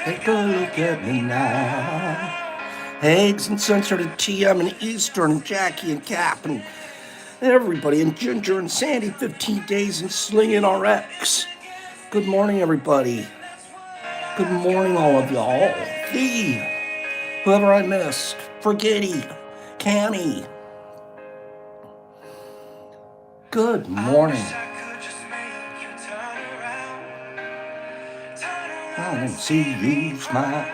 Take a look at me now. Eggs and Sunset and TM and Eastern and Jackie and Cap and everybody and Ginger and Sandy 15 days and Slinging RX. Good morning, everybody. Good morning, all of y'all. Thee, whoever I missed, Forgetty, Cammy. Good morning. I don't see you smile.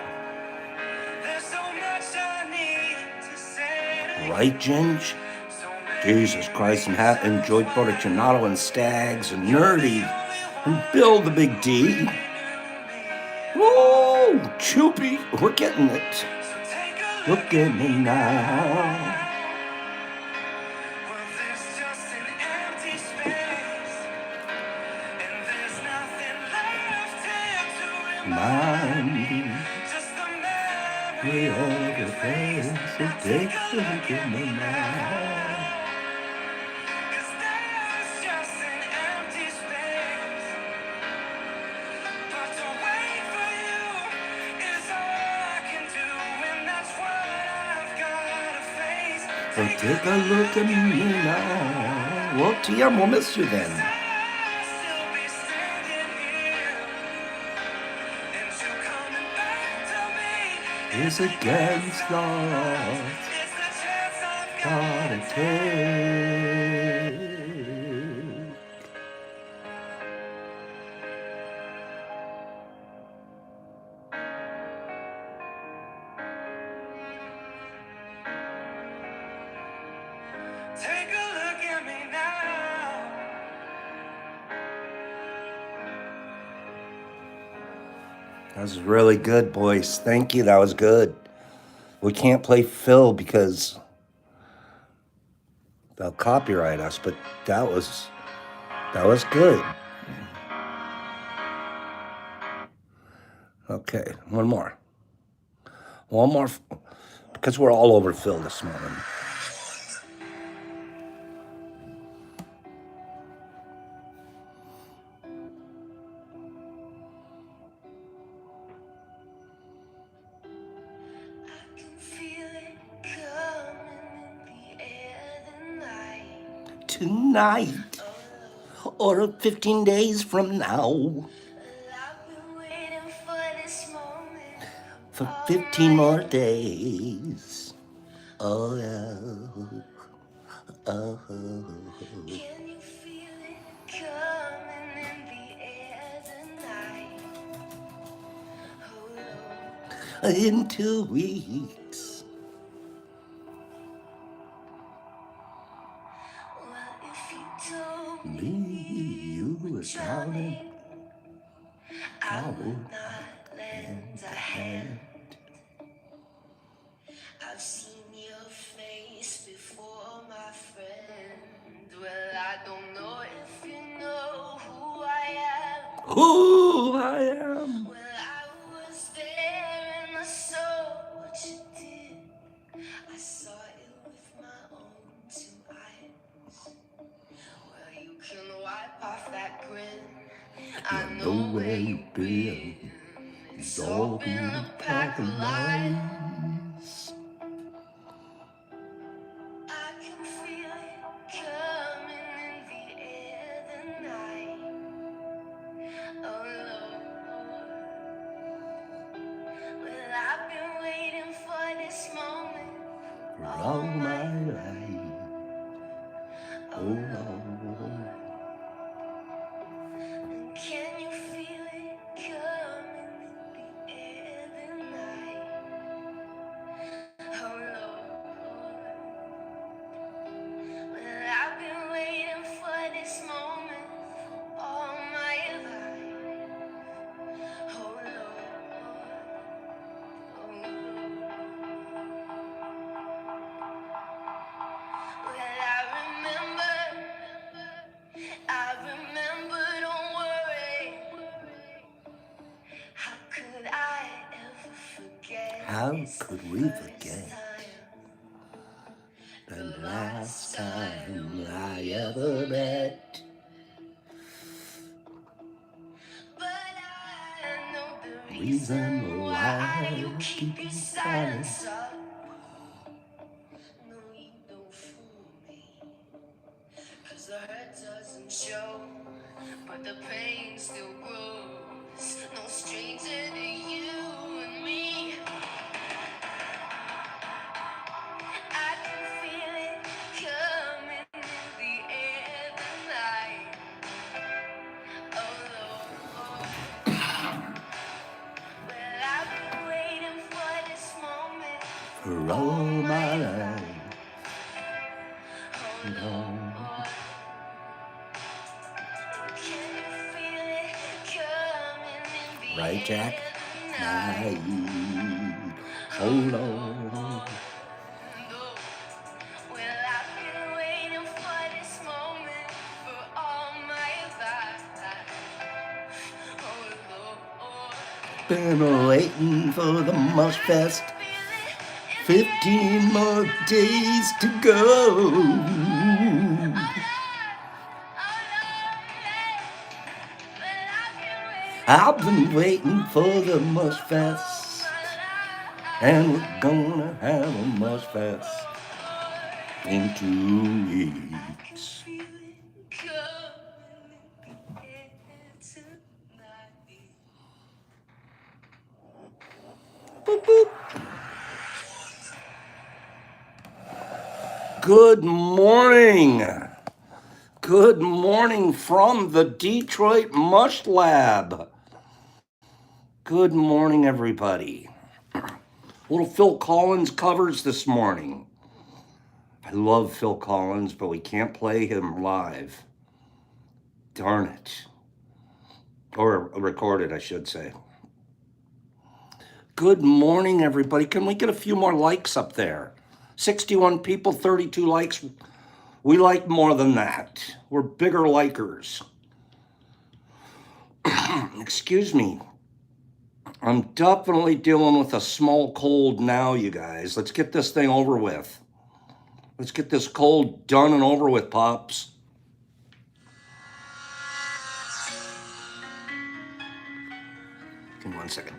Right, Ginge? Jesus Christ, and enjoyed Boricinato and Stags and Nerdy and Bill the Big D. Whoa, Choopy, we're getting it. Look at me now. Mind me. We have a face to take a look at me now. So take a look at me now. Well, TM, we'll miss you then. It's against the odds. Gotta take. Take a look at me now. That was really good, boys. Thank you. That was good. We can't play Phil because they'll copyright us, but that was good. Okay, one more, because we're all over Phil this morning. Tonight, or 15 days from now. For 15 more days. Oh, yeah. Oh. Can you feel it coming in the air tonight? Hold on. In 2 weeks. Well, if you told me you were drowning, I would not lend a hand. I've seen your face before, my friend. Well, I don't know if you know who I am. Who I am. Well, I was there and I saw what you did. I saw it with my own 2 eyes. Well, you can wipe off that grin. I know where you've been. It's all been a pack of lies. I can feel it coming in the air tonight. Oh Lord. Well, I've been waiting for this moment for all my life. Oh Lord. And can you feel it coming in the air tonight? Oh Lord. Well, I've been waiting for this moment for all my life. Oh Lord. Oh Lord. Well, I remember, don't worry. How could I ever forget? How could we forget the last time I ever met? But I know the reason why you keep your silence up. No, you don't fool me, 'cause the hurt doesn't show, but the pain still grows. No stranger to you and me. I can feel it coming in the air tonight. Oh Lord, well I've been waiting for this moment for all my life. Oh Lord, can you feel it coming in the Right, Jack? air tonight? Oh, Lord. Well, I've been waiting for this moment for all my life. Oh Lord, Been waiting for the Mush Fest. 15 more days to go. I've been waiting for the Mush Fest. And we're gonna have a Mush Fest in 2 weeks. Boop, boop. Good morning. Good morning from the Detroit Mush Lab. Good morning, everybody. Little Phil Collins covers this morning. I love Phil Collins, but we can't play him live. Darn it. Or recorded, I should say. Good morning, everybody. Can we get a few more likes up there? 61 people, 32 likes. We like more than that. We're bigger likers. Excuse me. I'm definitely dealing with a small cold now, you guys. Let's get this thing over with. Let's get this cold done and over with, Pops. Give me 1 second.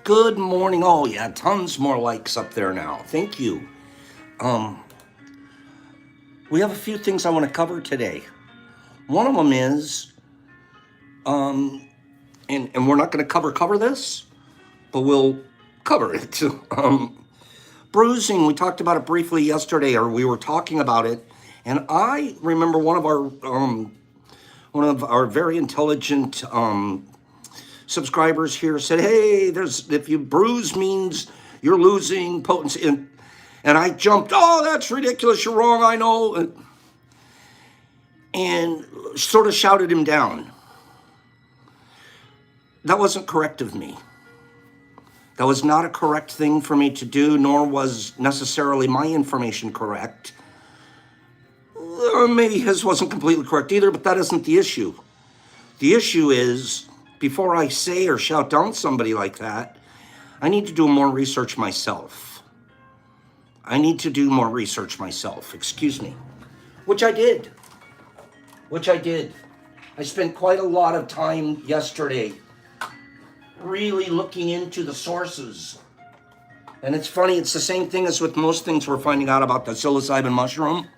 Good morning. Oh, yeah, tons more likes up there now. Thank you. We have a few things I want to cover today. One of them is, and we're not going to cover this, but we'll cover it. Bruising, we talked about it briefly yesterday, or we were talking about it, and I remember one of our very intelligent subscribers here said, "Hey, if you bruise means you're losing potency," and I jumped, "Oh, that's ridiculous! You're wrong. I know," and sort of shouted him down. That wasn't correct of me. That was not a correct thing for me to do, nor was necessarily my information correct. Or maybe his wasn't completely correct either, but that isn't the issue. The issue is, before I say or shout down somebody like that, I need to do more research myself. Excuse me. Which I did. I spent quite a lot of time yesterday really looking into the sources. And it's funny, it's the same thing as with most things we're finding out about the psilocybin mushroom.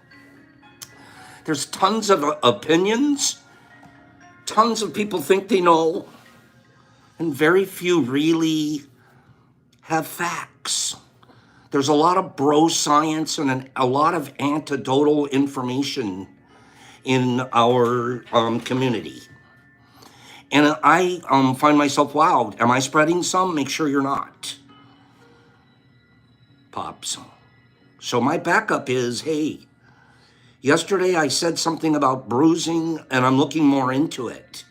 There's tons of opinions. Tons of people think they know. And very few really have facts. There's a lot of bro science and a lot of anecdotal information in our community. And I find myself, wow, am I spreading some? Make sure you're not, Pops. So my backup is, hey, yesterday I said something about bruising, and I'm looking more into it.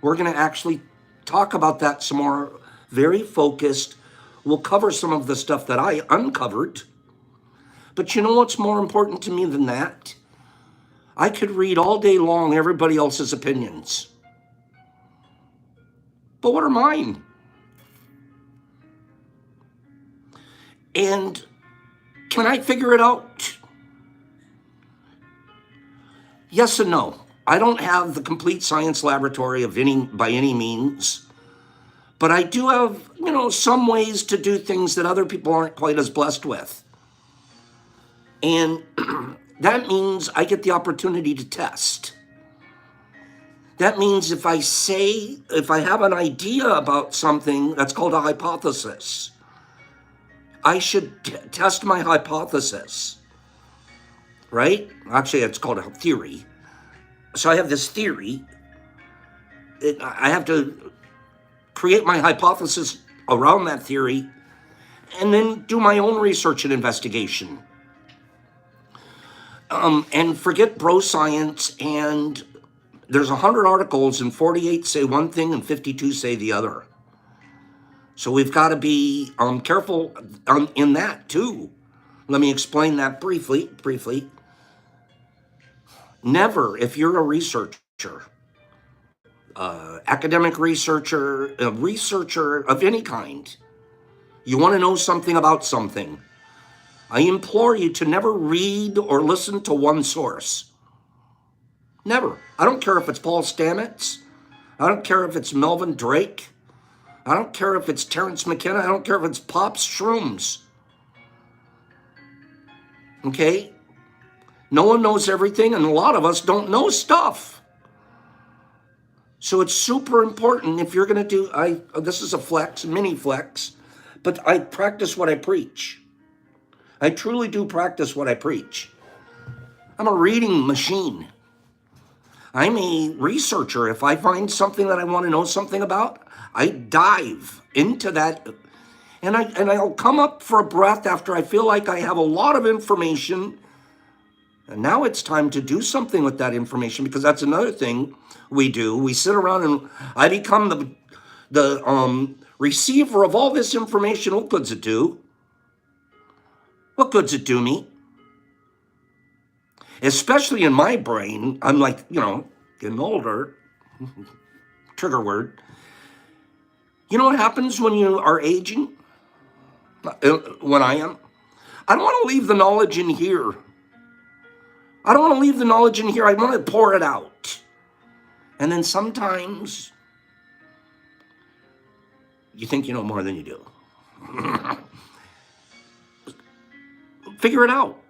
We're going to actually talk about that some more, very focused. We'll cover some of the stuff that I uncovered, But you know what's more important to me than that? I could read all day long everybody else's opinions. But what are mine? And can I figure it out? Yes and no. I don't have the complete science laboratory by any means, but I do have, some ways to do things that other people aren't quite as blessed with. And that means I get the opportunity to test. That means if I have an idea about something, that's called a hypothesis. I should test my hypothesis, right? Actually, it's called a theory. So I have this theory. I have to create my hypothesis around that theory and then do my own research and investigation. And forget bro science, and there's 100 articles and 48 say one thing and 52 say the other. So we've got to be careful in that too. Let me explain that briefly. Never, if you're a researcher, academic researcher, a researcher of any kind, you want to know something about something, I implore you to never read or listen to one source. Never. I don't care if it's Paul Stamets. I don't care if it's Melvin Drake. I don't care if it's Terrence McKenna. I don't care if it's Pops Shrooms. Okay? No one knows everything, and a lot of us don't know stuff. So it's super important if you're going to do, this is a flex, mini flex, but I practice what I preach. I truly do practice what I preach. I'm a reading machine. I'm a researcher. If I find something that I want to know something about, I dive into that, and I'll come up for a breath after I feel like I have a lot of information. And now it's time to do something with that information, because that's another thing we do. We sit around and I become the receiver of all this information. What good's it do? What good's it do me? Especially in my brain, I'm like, getting older, trigger word. You know what happens when you are aging? When I am? I don't want to leave the knowledge in here. I don't want to leave the knowledge in here. I want to pour it out. And then sometimes you think you know more than you do. Figure it out.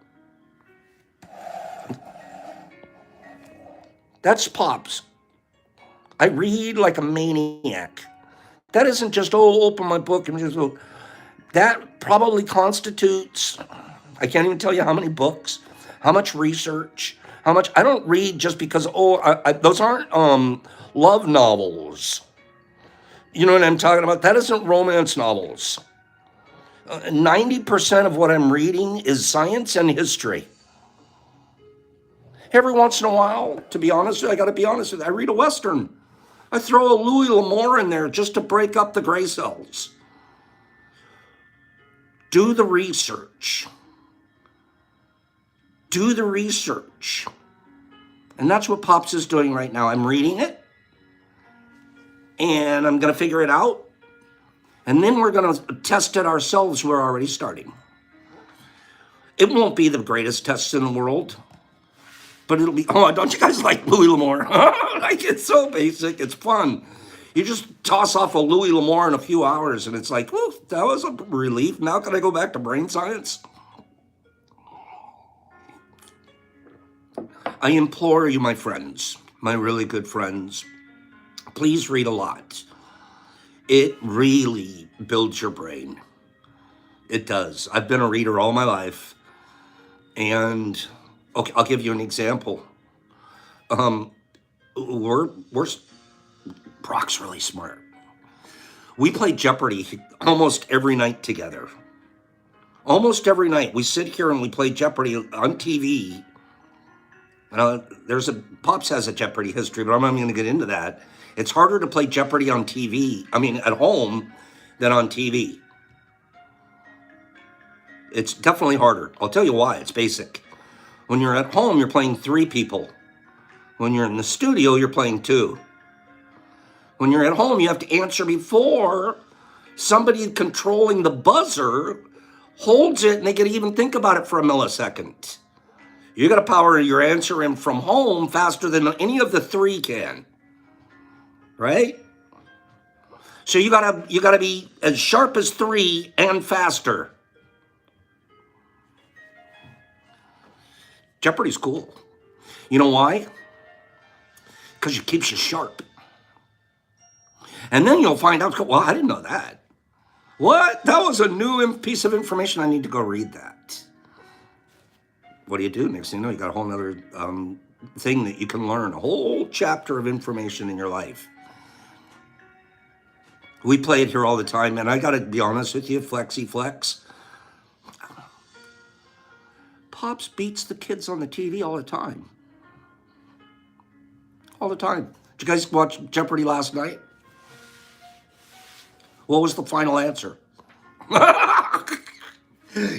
That's Pops. I read like a maniac. That isn't just, open my book and just look. That probably constitutes, I can't even tell you how many books, how much research, how much. I don't read just because, those aren't love novels. You know what I'm talking about? That isn't romance novels. 90% of what I'm reading is science and history. Every once in a while, to be honest, I got to be honest with you, I read a Western. I throw a Louis L'Amour in there just to break up the gray cells. Do the research. Do the research. And that's what Pops is doing right now. I'm reading it, and I'm going to figure it out. And then we're going to test it ourselves. We're already starting. It won't be the greatest test in the world, but it'll be, don't you guys like Louis L'Amour? Like, it's so basic. It's fun. You just toss off a Louis L'Amour in a few hours, and it's like, whew, that was a relief. Now can I go back to brain science? I implore you, my friends, my really good friends, please read a lot. It really builds your brain. It does. I've been a reader all my life. And okay, I'll give you an example. Brock's really smart. We play Jeopardy almost every night together. Almost every night. We sit here and we play Jeopardy on TV. Pops has a Jeopardy history, but I'm not going to get into that. It's harder to play Jeopardy on TV, at home, than on TV. It's definitely harder. I'll tell you why. It's basic. When you're at home, you're playing 3 people. When you're in the studio, you're playing 2. When you're at home, you have to answer before somebody controlling the buzzer holds it and they can even think about it for a millisecond. You got to power your answer in from home faster than any of the 3 can, right? So you gotta be as sharp as 3 and faster. Jeopardy's cool. You know why? Because it keeps you sharp. And then you'll find out, well, I didn't know that. What? That was a new piece of information. I need to go read that. What do you do? Next thing you know, you got a whole other thing that you can learn, a whole chapter of information in your life. We play it here all the time, and I got to be honest with you, Flexi Flex. Pops beats the kids on the TV all the time. All the time. Did you guys watch Jeopardy last night? What was the final answer?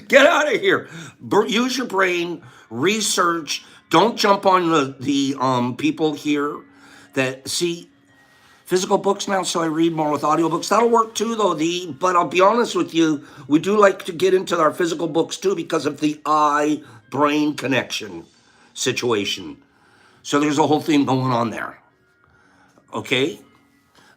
Get out of here. Use your brain, research. Don't jump on the people here that see physical books now, so I read more with audiobooks. That'll work too, though, but I'll be honest with you, we do like to get into our physical books too because of the eye-brain connection situation. So there's a whole thing going on there. Okay?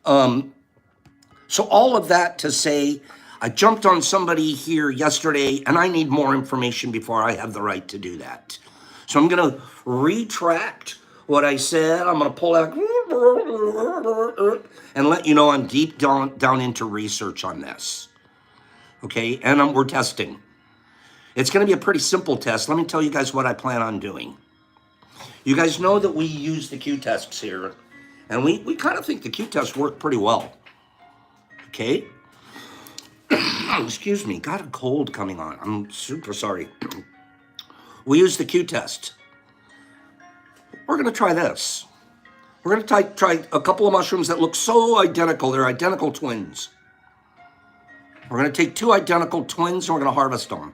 So all of that to say, I jumped on somebody here yesterday, and I need more information before I have the right to do that. So I'm going to retract what I said. I'm going to pull out and let you know I'm deep down into research on this. Okay? And we're testing. It's going to be a pretty simple test. Let me tell you guys what I plan on doing. You guys know that we use the Q-tests here, and we kind of think the Q-tests work pretty well. Okay? Excuse me, got a cold coming on. I'm super sorry. We use the Q-test. We're going to try this. We're going to try a couple of mushrooms that look so identical. They're identical twins. We're going to take 2 identical twins and we're going to harvest them.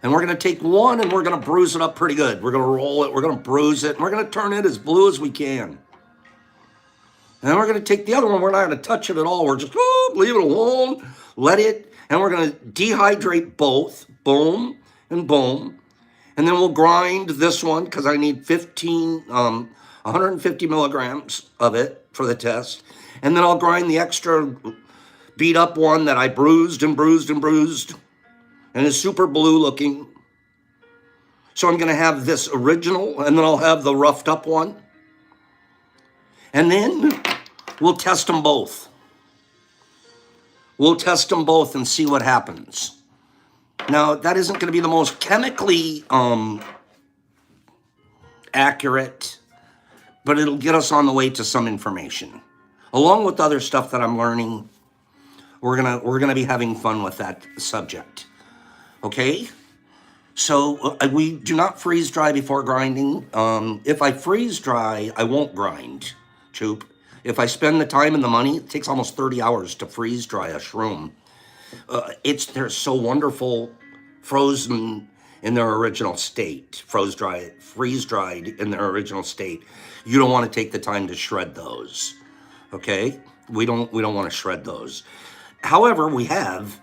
And we're going to take one and we're going to bruise it up pretty good. We're going to roll it, we're going to bruise it, and we're going to turn it as blue as we can. And then we're going to take the other one. We're not going to touch it at all. We're just, leave it alone, let it, and we're going to dehydrate both, boom and boom. And then we'll grind this one because I need 150 milligrams of it for the test. And then I'll grind the extra beat up one that I bruised and bruised and bruised and is super blue looking. So I'm going to have this original, and then I'll have the roughed up one. And then we'll test them both. We'll test them both and see what happens. Now, that isn't going to be the most chemically accurate, but it'll get us on the way to some information. Along with other stuff that I'm learning, we're gonna be having fun with that subject. Okay? So we do not freeze dry before grinding. If I freeze dry, I won't grind, Choop. If I spend the time and the money, it takes almost 30 hours to freeze dry a shroom. They're so wonderful, frozen in their original state, freeze dried in their original state. You don't want to take the time to shred those, okay? We don't want to shred those. However, we have,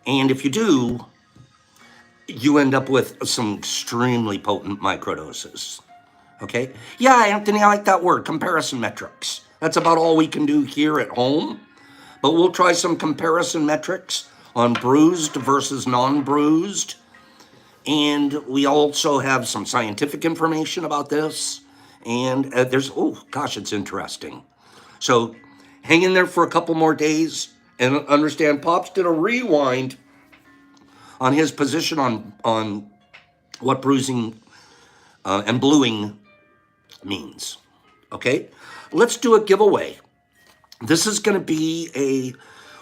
and if you do, you end up with some extremely potent microdoses, okay? Yeah, Anthony, I like that word, comparison metrics. That's about all we can do here at home, but we'll try some comparison metrics on bruised versus non-bruised. And we also have some scientific information about this. And it's interesting. So hang in there for a couple more days and understand Pops did a rewind on his position on what bruising and bluing means. Okay? Let's do a giveaway. This is going to be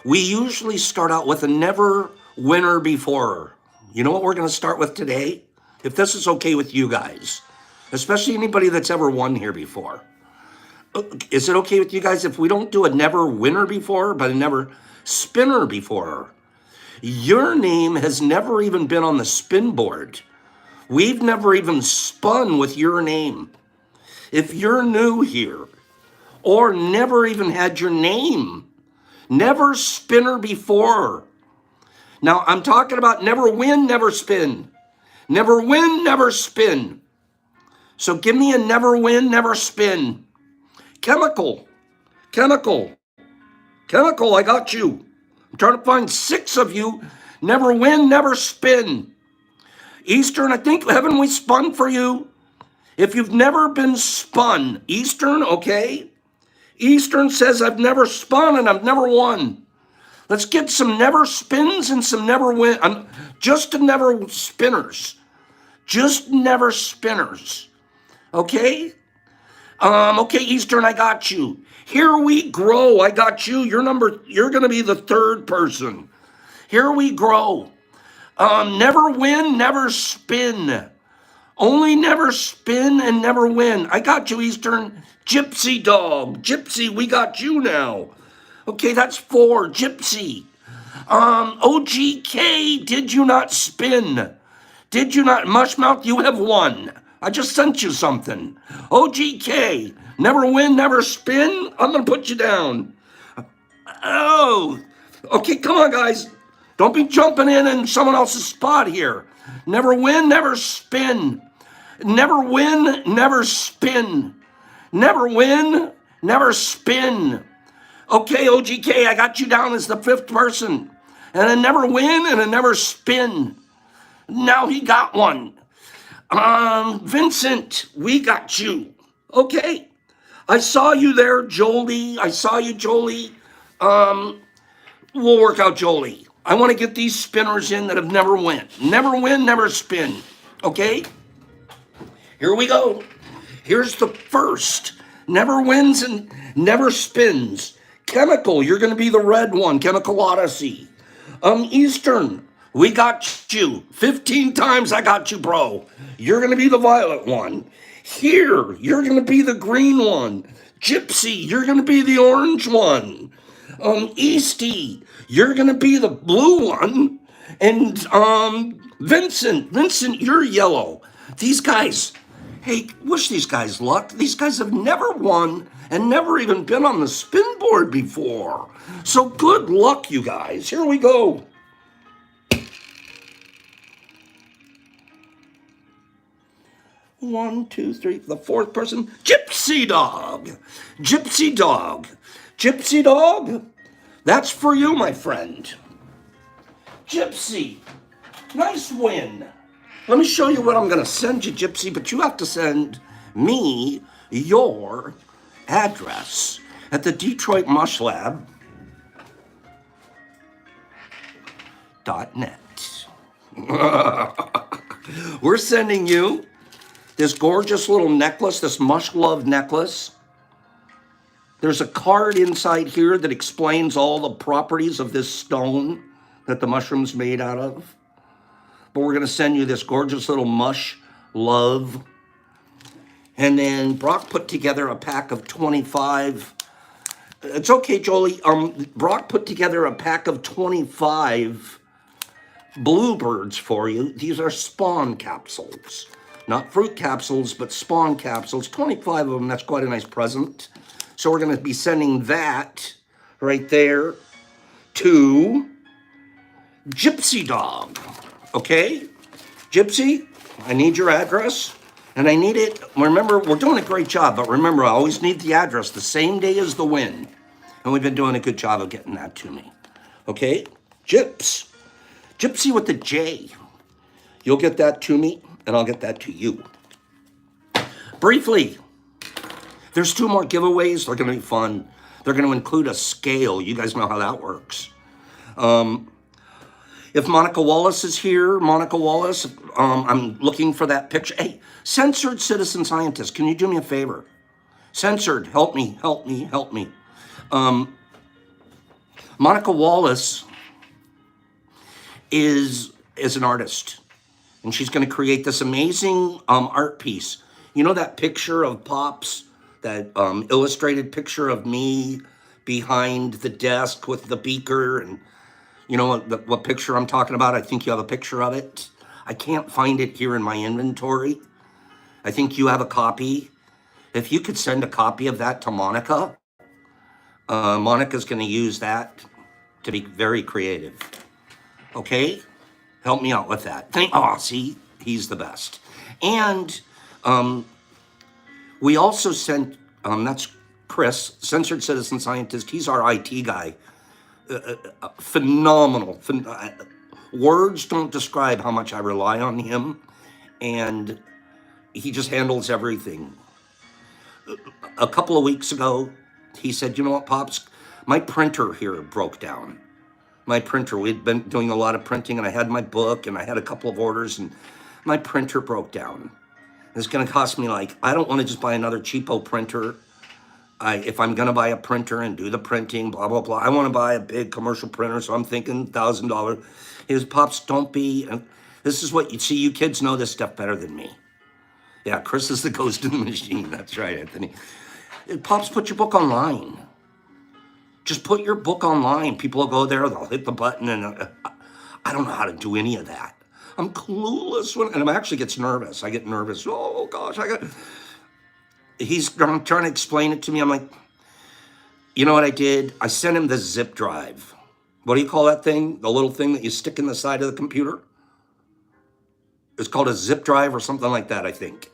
we usually start out with a never winner before. You know what we're going to start with today? If this is okay with you guys, especially anybody that's ever won here before. Is it okay with you guys if we don't do a never winner before, but a never spinner before? Your name has never even been on the spin board. We've never even spun with your name. If you're new here or never even had your name, never spinner before. Now I'm talking about never win, never spin. Never win, never spin. So give me a never win, never spin. Chemical, chemical, chemical, I got you. I'm trying to find 6 of you. Never win, never spin. Eastern, I think, haven't we spun for you? If you've never been spun, Eastern, okay? Eastern says, I've never spun and I've never won. Let's get some never spins and some never win. Just never spinners. Just never spinners. Okay? Okay, Eastern, I got you. Here we grow. I got you. You're going to be the 3rd person. Here we grow. Never win, never spin. Only never spin and never win. I got you, Eastern. Gypsy dog. Gypsy, we got you now. Okay, that's 4. Gypsy. OGK, did you not spin? Did you not? Mushmouth, you have won. I just sent you something. OGK, never win, never spin. I'm going to put you down. Oh, okay, come on, guys. Don't be jumping in someone else's spot here. Never win, never spin. Never win, never spin. Never win, never spin. Okay, OGK, I got you down as the 5th person. And a never win and a never spin. Now he got one. Vincent, we got you. Okay. I saw you there, Jolie. I saw you, Jolie. We'll work out Jolie. I want to get these spinners in that have never win. Never win, never spin. Okay? Here we go. Here's the first. Never wins and never spins. Chemical, you're going to be the red one. Chemical Odyssey. Eastern, we got you. 15 times I got you, bro. You're going to be the violet one. Here, you're going to be the green one. Gypsy, you're going to be the orange one. Easty, you're going to be the blue one. And Vincent, you're yellow. These guys, hey, wish these guys luck. These guys have never won and never even been on the spin board before. So good luck, you guys. Here we go. One, two, three, the 4th person. Gypsy dog. Gypsy dog. Gypsy dog. That's for you, my friend. Gypsy. Nice win. Let me show you what I'm going to send you, Gypsy, but you have to send me your address at the Detroit Mush Lab .net. We're sending you this gorgeous little necklace, this mush glove necklace. There's a card inside here that explains all the properties of this stone that the mushroom's made out of. But we're going to send you this gorgeous little mush love. And then Brock put together a pack of 25. It's okay, Jolie. Brock put together a pack of 25 bluebirds for you. These are spawn capsules. Not fruit capsules, but spawn capsules. 25 of them. That's quite a nice present. So we're going to be sending that right there to Gypsy Dog. Okay? Gypsy, I need your address. And I need it. Remember, we're doing a great job, but remember, I always need the address the same day as the win. And we've been doing a good job of getting that to me. Okay? Gypsy with the J. You'll get that to me, and I'll get that to you. Briefly, there's 2 more giveaways. They're going to be fun. They're going to include a scale. You guys know how that works. If Monica Wallace is here, Monica Wallace, I'm looking for that picture. Hey, censored citizen scientist, can you do me a favor? Censored, help me. Monica Wallace is an artist, and she's going to create this amazing art piece. You know that picture of Pops, that illustrated picture of me behind the desk with the beaker, and You know what picture I'm talking about? I think you have a picture of it. I can't find it here in my inventory. I think you have a copy. If you could send a copy of that to Monica, Monica's going to use that to be very creative. Okay? Help me out with that. See, he's the best. And we also sent, that's Chris, censored citizen scientist. He's our IT guy. Phenomenal. Words don't describe how much I rely on him. And he just handles everything. A couple of weeks ago, he said, you know what, Pops? My printer here broke down. My printer, we'd been doing a lot of printing, and I had my book, and I had a couple of orders, and my printer broke down. It's going to cost me I don't want to just buy another cheapo printer. If I'm going to buy a printer and do the printing, blah, blah, blah, I want to buy a big commercial printer, so I'm thinking $1,000. His Pops, don't be, and this is what you see, you kids know this stuff better than me. Yeah, Chris is the ghost in the machine. That's right, Anthony. Pops, put your book online. Just put your book online. People will go there, they'll hit the button, and I don't know how to do any of that. I'm clueless, and I actually gets nervous. I get nervous. Oh, gosh, he's trying to explain it to me. I'm like, you know what I did? I sent him the zip drive. What do you call that thing? The little thing that you stick in the side of the computer? It's called a zip drive or something like that, I think.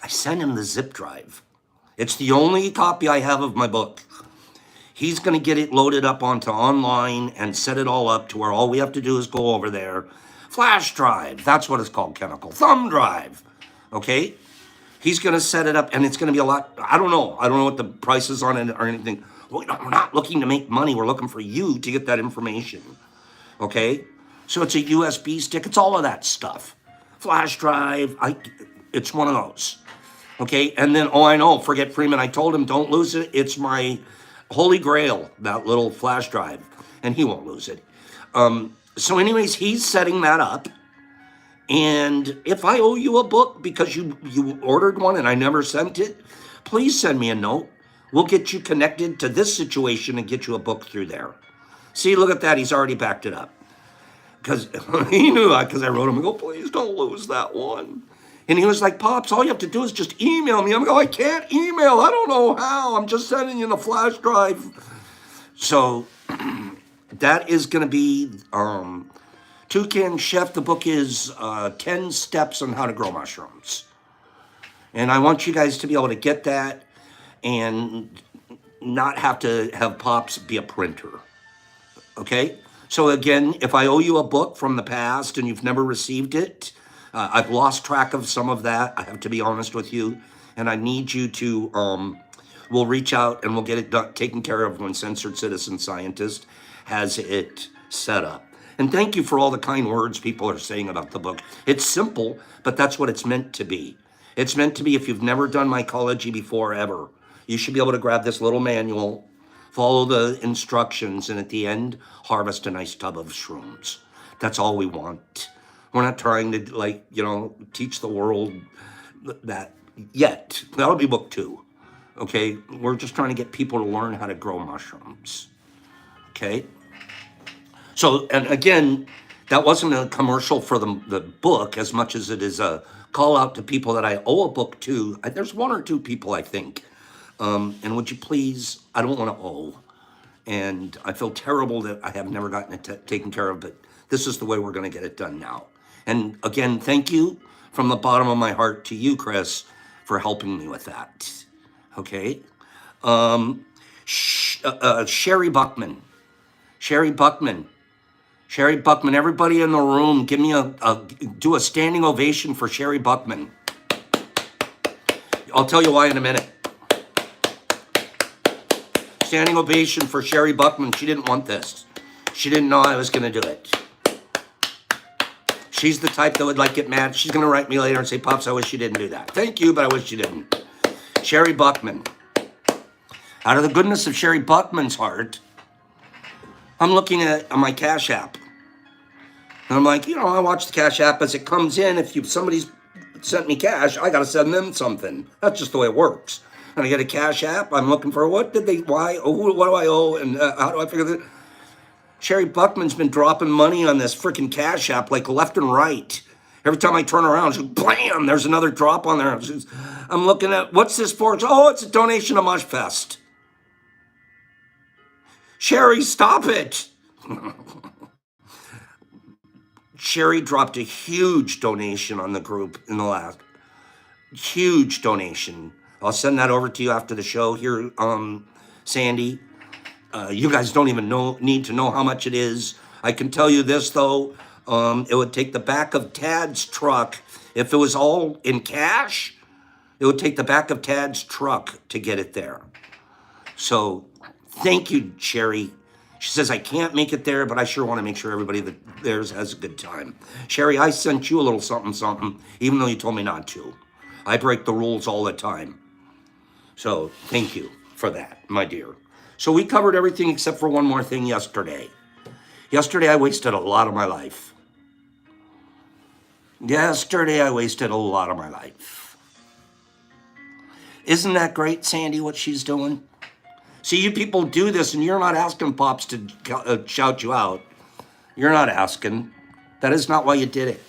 I sent him the zip drive. It's the only copy I have of my book. He's going to get it loaded up onto online and set it all up to where all we have to do is go over there. Flash drive, that's what it's called, chemical. Thumb drive, okay? He's going to set it up, and it's going to be a lot. I don't know what the price is on it or anything. We're not looking to make money. We're looking for you to get that information, okay? So it's a USB stick. It's all of that stuff. Flash drive, it's one of those, okay? And then, I know, forget Freeman. I told him, don't lose it. It's my holy grail, that little flash drive, and he won't lose it. So anyways, he's setting that up. And if I owe you a book because you ordered one and I never sent it, please send me a note. We'll get you connected to this situation and get you a book through there. See, look at that. He's already backed it up. Because he knew because I wrote him, I go, please don't lose that one. And he was like, Pops, all you have to do is just email me. I'm going, I can't email. I don't know how. I'm just sending you the flash drive. So that is going to be Toucan Chef. The book is 10 Steps on How to Grow Mushrooms. And I want you guys to be able to get that and not have to have Pops be a printer. Okay? So again, if I owe you a book from the past and you've never received it, I've lost track of some of that. I have to be honest with you. And I need you to, we'll reach out and we'll get it taken care of when Censored Citizen Scientist has it set up. And thank you for all the kind words people are saying about the book. It's simple, but that's what it's meant to be. It's meant to be, if you've never done mycology before ever, you should be able to grab this little manual, follow the instructions, and at the end, harvest a nice tub of shrooms. That's all we want. We're not trying to, teach the world that yet. That'll be book 2, okay? We're just trying to get people to learn how to grow mushrooms, okay? So, and again, that wasn't a commercial for the book as much as it is a call out to people that I owe a book to. There's 1 or 2 people, I think. And would you please, I don't want to owe. And I feel terrible that I have never gotten it taken care of, but this is the way we're going to get it done now. And again, thank you from the bottom of my heart to you, Chris, for helping me with that. Okay? Sherry Buckman. Sherry Buckman, everybody in the room, give me do a standing ovation for Sherry Buckman. I'll tell you why in a minute. Standing ovation for Sherry Buckman. She didn't want this. She didn't know I was going to do it. She's the type that would get mad. She's going to write me later and say, Pops, I wish you didn't do that. Thank you, but I wish you didn't. Sherry Buckman. Out of the goodness of Sherry Buckman's heart, I'm looking at my Cash App. And I'm like, I watch the Cash App as it comes in. If somebody's sent me cash, I got to send them something. That's just the way it works. And I get a Cash App. I'm looking for what do I owe, and how do I figure that? Sherry Buckman's been dropping money on this freaking Cash App like left and right. Every time I turn around, she's blam, there's another drop on there. I'm looking at, what's this for? Oh, it's a donation to Mushfest. Sherry, stop it. Sherry dropped a huge donation on the group in the last, huge donation. I'll send that over to you after the show here, Sandy. You guys don't even need to know how much it is. I can tell you this though, it would take the back of Tad's truck. If it was all in cash, it would take the back of Tad's truck to get it there. So thank you, Sherry. She says, I can't make it there, but I sure want to make sure everybody that there's has a good time. Sherry, I sent you a little something, even though you told me not to. I break the rules all the time. So thank you for that, my dear. So we covered everything except for one more thing yesterday. Yesterday, I wasted a lot of my life. Yesterday, I wasted a lot of my life. Isn't that great, Sandy, what she's doing? See, you people do this, and you're not asking Pops to shout you out. You're not asking. That is not why you did it.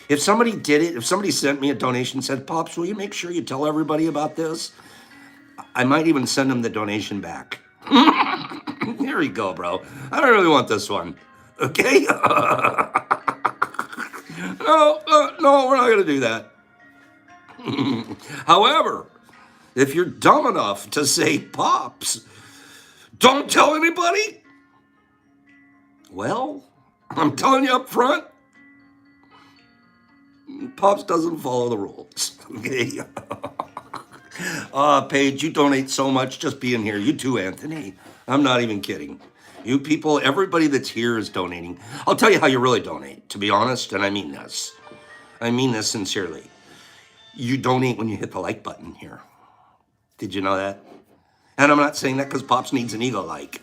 If somebody did it, if somebody sent me a donation and said, Pops, will you make sure you tell everybody about this? I might even send them the donation back. Here we go, bro. I don't really want this one. Okay? No, we're not going to do that. However, if you're dumb enough to say, Pops, don't tell anybody, well, I'm telling you up front, Pops doesn't follow the rules. Okay? Paige, you donate so much just being here. You too, Anthony. I'm not even kidding. You people, everybody that's here is donating. I'll tell you how you really donate, to be honest, and I mean this. I mean this sincerely. You donate when you hit the like button here. Did you know that? And I'm not saying that because Pops needs an ego like.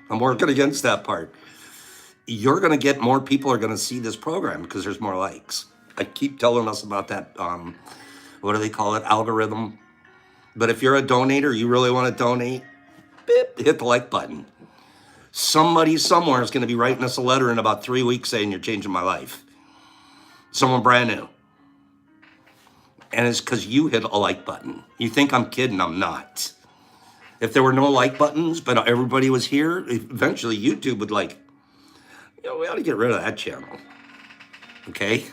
I'm working against that part. You're going to get more people are going to see this program because there's more likes. I keep telling us about that, what do they call it, algorithm. But if you're a donator, you really want to donate, beep, hit the like button. Somebody somewhere is going to be writing us a letter in about 3 weeks saying you're changing my life. Someone brand new. And it's because you hit a like button. You think I'm kidding, I'm not. If there were no like buttons, but everybody was here, eventually YouTube would like, you know, we ought to get rid of that channel. Okay?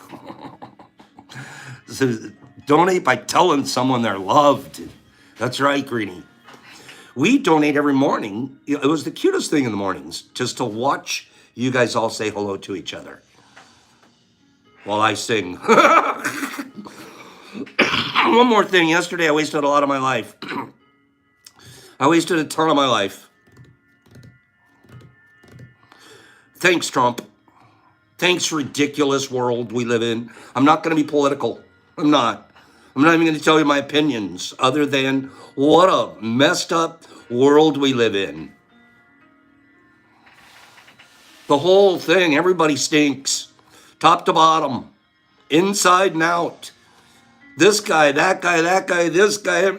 So donate by telling someone they're loved. That's right, Greenie. We donate every morning. It was the cutest thing in the mornings, just to watch you guys all say hello to each other while I sing. One more thing. Yesterday, I wasted a lot of my life. I wasted a ton of my life. Thanks, Trump. Thanks, ridiculous world we live in. I'm not going to be political. I'm not. I'm not even going to tell you my opinions other than what a messed up world we live in. The whole thing, everybody stinks. Top to bottom. Inside and out. This guy, that guy, that guy, this guy.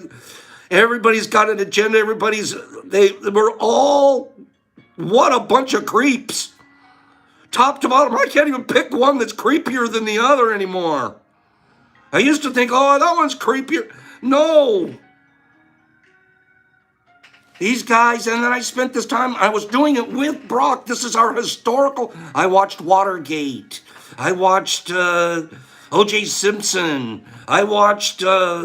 Everybody's got an agenda. We're all, what a bunch of creeps. Top to bottom. I can't even pick one that's creepier than the other anymore. I used to think, oh, that one's creepier. No. These guys, and then I spent this time, I was doing it with Brock. This is our historical. I watched Watergate. I watched O.J. Simpson. I watched, I've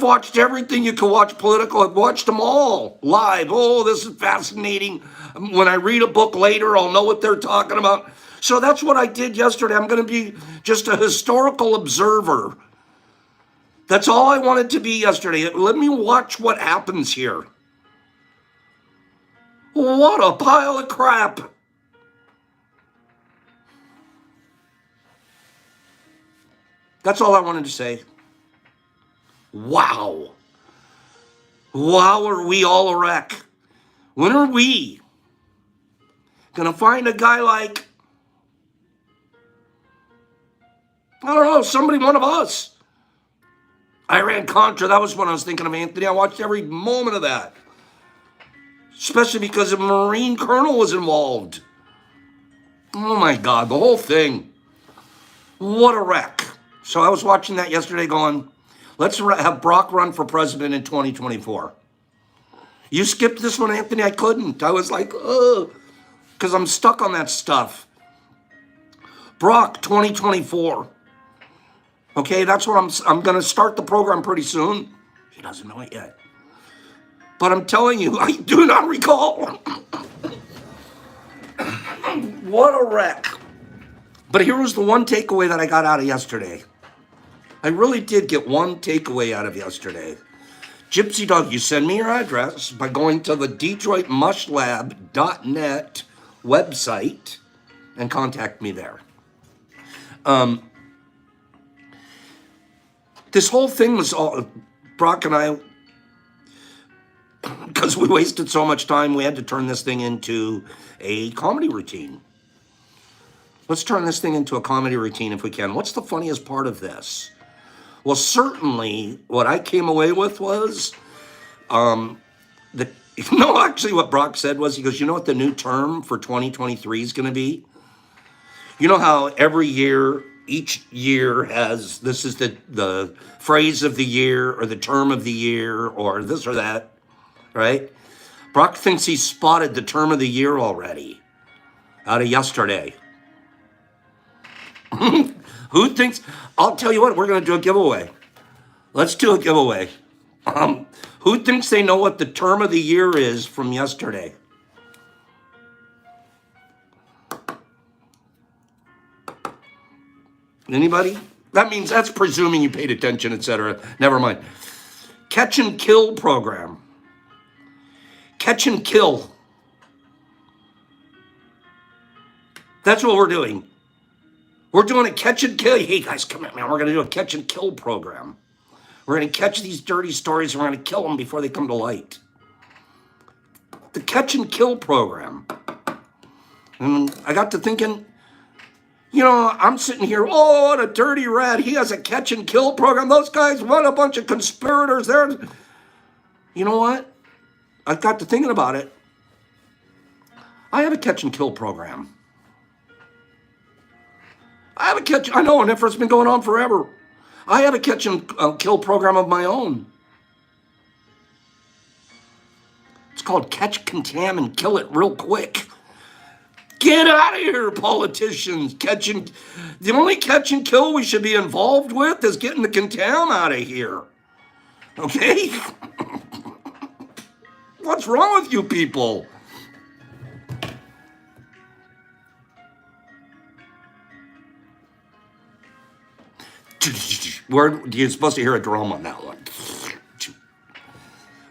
watched everything you can watch political. I've watched them all live. Oh, this is fascinating. When I read a book later, I'll know what they're talking about. So that's what I did yesterday. I'm going to be just a historical observer. That's all I wanted to be yesterday. Let me watch what happens here. What a pile of crap. That's all I wanted to say. Wow. Wow, are we all a wreck? When are we going to find a guy like, I don't know, somebody, one of us? Iran-Contra, that was when I was thinking of Anthony. I watched every moment of that. especially because a Marine colonel was involved. Oh my God, the whole thing. What a wreck. So I was watching that yesterday going, let's have Brock run for president in 2024. You skipped this one, Anthony? I couldn't. I was like, ugh, because I'm stuck on that stuff. Brock 2024. Okay, that's what I'm going to start the program pretty soon. He doesn't know it yet. But I'm telling you, I do not recall. What a wreck. But here was the one takeaway that I got out of yesterday. I really did get one takeaway out of yesterday. Gypsy Dog, you send me your address by going to the DetroitMushLab.net website and contact me there. This whole thing was all, Brock and I, because we wasted so much time, we had to turn this thing into a comedy routine. Let's turn this thing into a comedy routine if we can. What's the funniest part of this? Well, certainly what I came away with was, actually what Brock said was, he goes, you know what the new term for 2023 is going to be? You know how every year, each year has, this is the phrase of the year or the term of the year or this or that, right? Brock thinks he spotted the term of the year already out of yesterday. Who thinks, I'll tell you what, we're going to do a giveaway. Let's do a giveaway. Who thinks they know what the term of the year is from yesterday? Anybody? That means that's presuming you paid attention, etc. Never mind. Catch and kill program. Catch and kill. That's what we're doing. We're doing a catch and kill. Hey guys, come on, man. We're going to do a catch and kill program. We're going to catch these dirty stories and we're going to kill them before they come to light. The catch and kill program. And I got to thinking, you know, I'm sitting here, oh, what a dirty rat. He has a catch and kill program. Those guys, what a bunch of conspirators there. You know what? I got to thinking about it. I have a catch and kill program. I know, and it's been going on forever. I have a catch and kill program of my own. It's called Catch, Contam, and Kill It Real Quick. Get out of here, politicians. The only catch and kill we should be involved with is getting the contam out of here. Okay? What's wrong with you people? You're supposed to hear a drum on that one.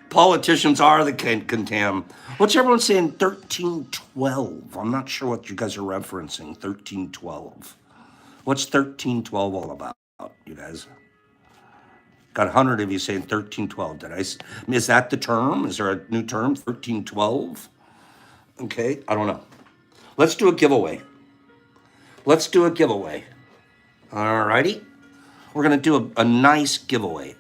Politicians are the contam. What's everyone saying? 1312. I'm not sure what you guys are referencing. 1312. What's 1312 all about, you guys? Got 100 of you saying 1312. Is that the term? Is there a new term? 1312? Okay, I don't know. Let's do a giveaway. All righty. We're going to do a nice giveaway.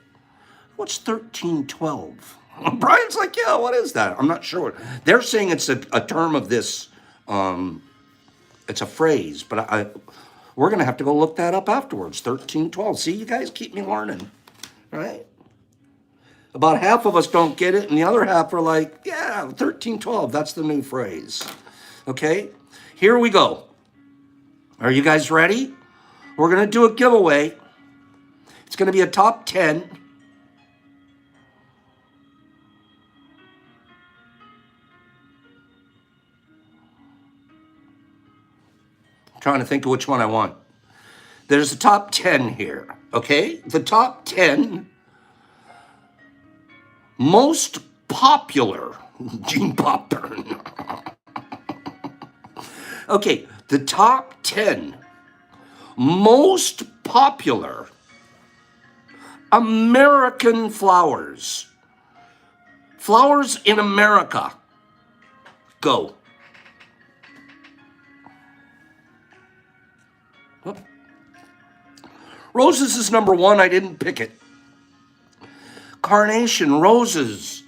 What's 1312? Brian's like, yeah, what is that? I'm not sure. They're saying it's a term of this, it's a phrase, but we're going to have to go look that up afterwards. 1312. See, you guys keep me learning, right? About half of us don't get it, and the other half are like, yeah, 1312, that's the new phrase. Okay, here we go. Are you guys ready? We're going to do a giveaway. It's going to be a top 10. I'm trying to think of which one I want. There's a top 10 here, okay? The top 10 most popular Gene Popburn. Okay, the top 10 most popular American flowers. Flowers in America. Go. Whoop. Roses is number one. I didn't pick it. Carnation, roses.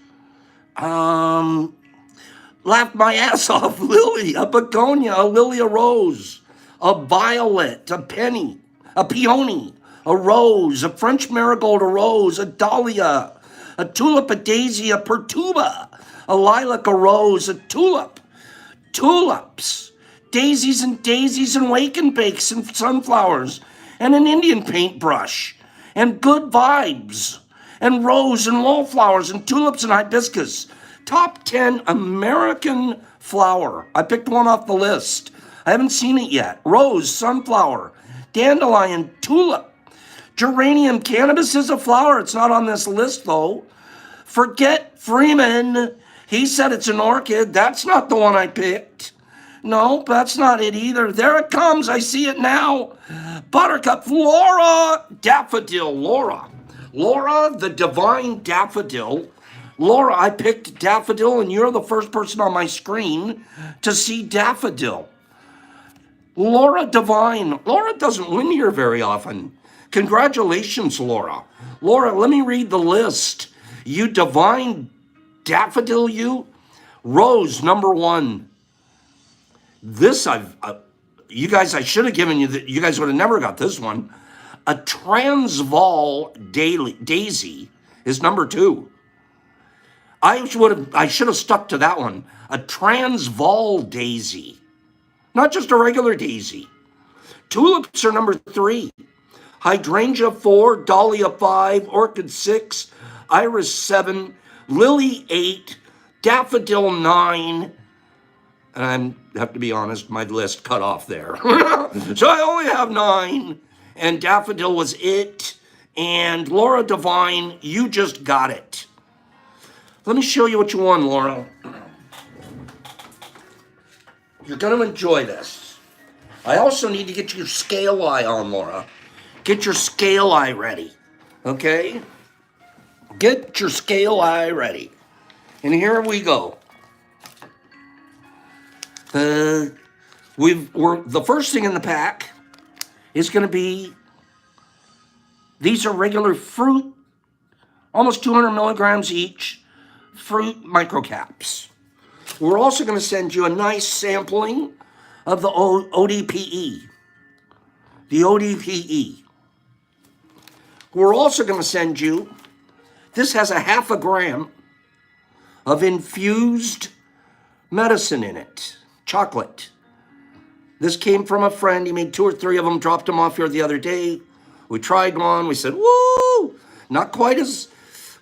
Laughed my ass off. Lily, a begonia, a lily, a rose, a violet, a penny, a peony, a rose, a French marigold, a rose, a dahlia, a tulip, a daisy, a pertuba, a lilac, a rose, a tulip, tulips, daisies and wake and bakes and sunflowers, and an Indian paintbrush, and good vibes, and rose and wallflowers and tulips and hibiscus. Top 10 American flower. I picked one off the list. I haven't seen it yet. Rose, sunflower, dandelion, tulip, geranium. Cannabis is a flower. It's not on this list though. Forget Freeman. He said it's an orchid. That's not the one I picked. No, that's not it either. There it comes. I see it now. Buttercup, Laura, daffodil, Laura. Laura, the divine daffodil. Laura, I picked daffodil, and you're the first person on my screen to see daffodil. Laura Divine. Laura doesn't win here very often. Congratulations, Laura. Laura, let me read the list. You divine daffodil, you. Rose, number 1. This you guys, I should have given you that. You guys would have never got this one. A Transvaal daisy is number 2. I should have stuck to that one. A Transvaal daisy, not just a regular daisy. Tulips are number 3. Hydrangea 4, dahlia 5, orchid 6, iris 7, lily 8, daffodil 9. And I have to be honest, my list cut off there. So I only have 9. And daffodil was it. And Laura Divine, you just got it. Let me show you what you won, Laura. You're going to enjoy this. I also need to get your scale eye on, Laura. Get your scale eye ready. Okay? Get your scale eye ready. And here we go. The first thing in the pack is going to be, these are regular fruit, almost 200 milligrams each, fruit microcaps. We're also going to send you a nice sampling of the ODPE. The ODPE. We're also going to send you, this has a 0.5 gram of infused medicine in it. Chocolate. This came from a friend. He made 2 or 3 of them, dropped them off here the other day. We tried one. We said, woo! Not quite as,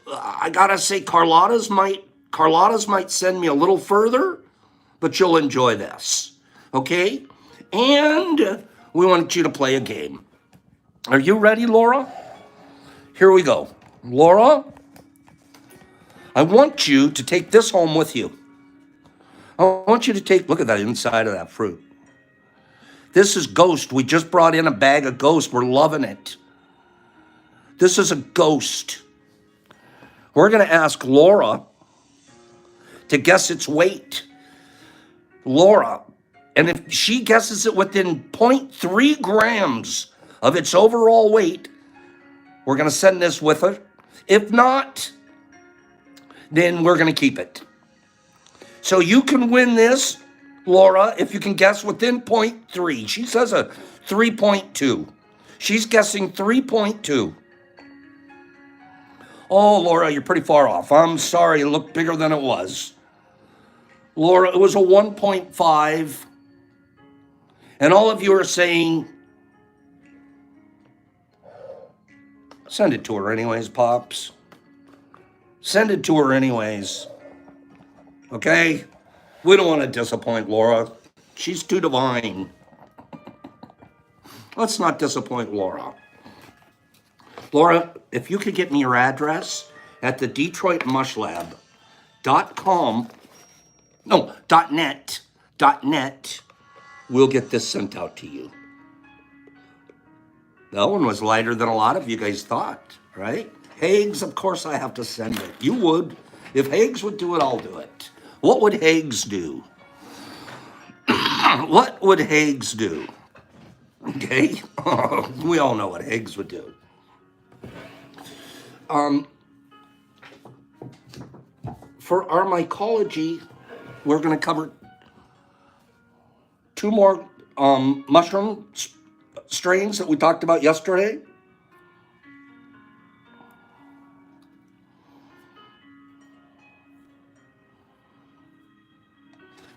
I gotta say, Carlotta's might send me a little further, but you'll enjoy this. Okay? And we want you to play a game. Are you ready, Laura? Here we go. Laura, I want you to take this home with you. I want you to take, look at that inside of that fruit. This is Ghost. We just brought in a bag of Ghost. We're loving it. This is a Ghost. We're going to ask Laura to guess its weight. Laura, and if she guesses it within 0.3 grams of its overall weight, we're going to send this with her. If not, then we're going to keep it. So you can win this, Laura, if you can guess within 0.3. She says a 3.2. She's guessing 3.2. Oh, Laura, you're pretty far off. I'm sorry, it looked bigger than it was. Laura, it was a 1.5. And all of you are saying, send it to her anyways, Pops. Send it to her anyways. Okay? We don't want to disappoint Laura. She's too divine. Let's not disappoint Laura. Laura, if you could get me your address at the DetroitMushLab.com, no, .net, we'll get this sent out to you. That one was lighter than a lot of you guys thought, right? Hags, of course I have to send it. You would. If Hags would do it, I'll do it. What would Hags do? What would Hags do? Okay? We all know what Hags would do. For our mycology we're going to cover two more mushroom strains that we talked about yesterday.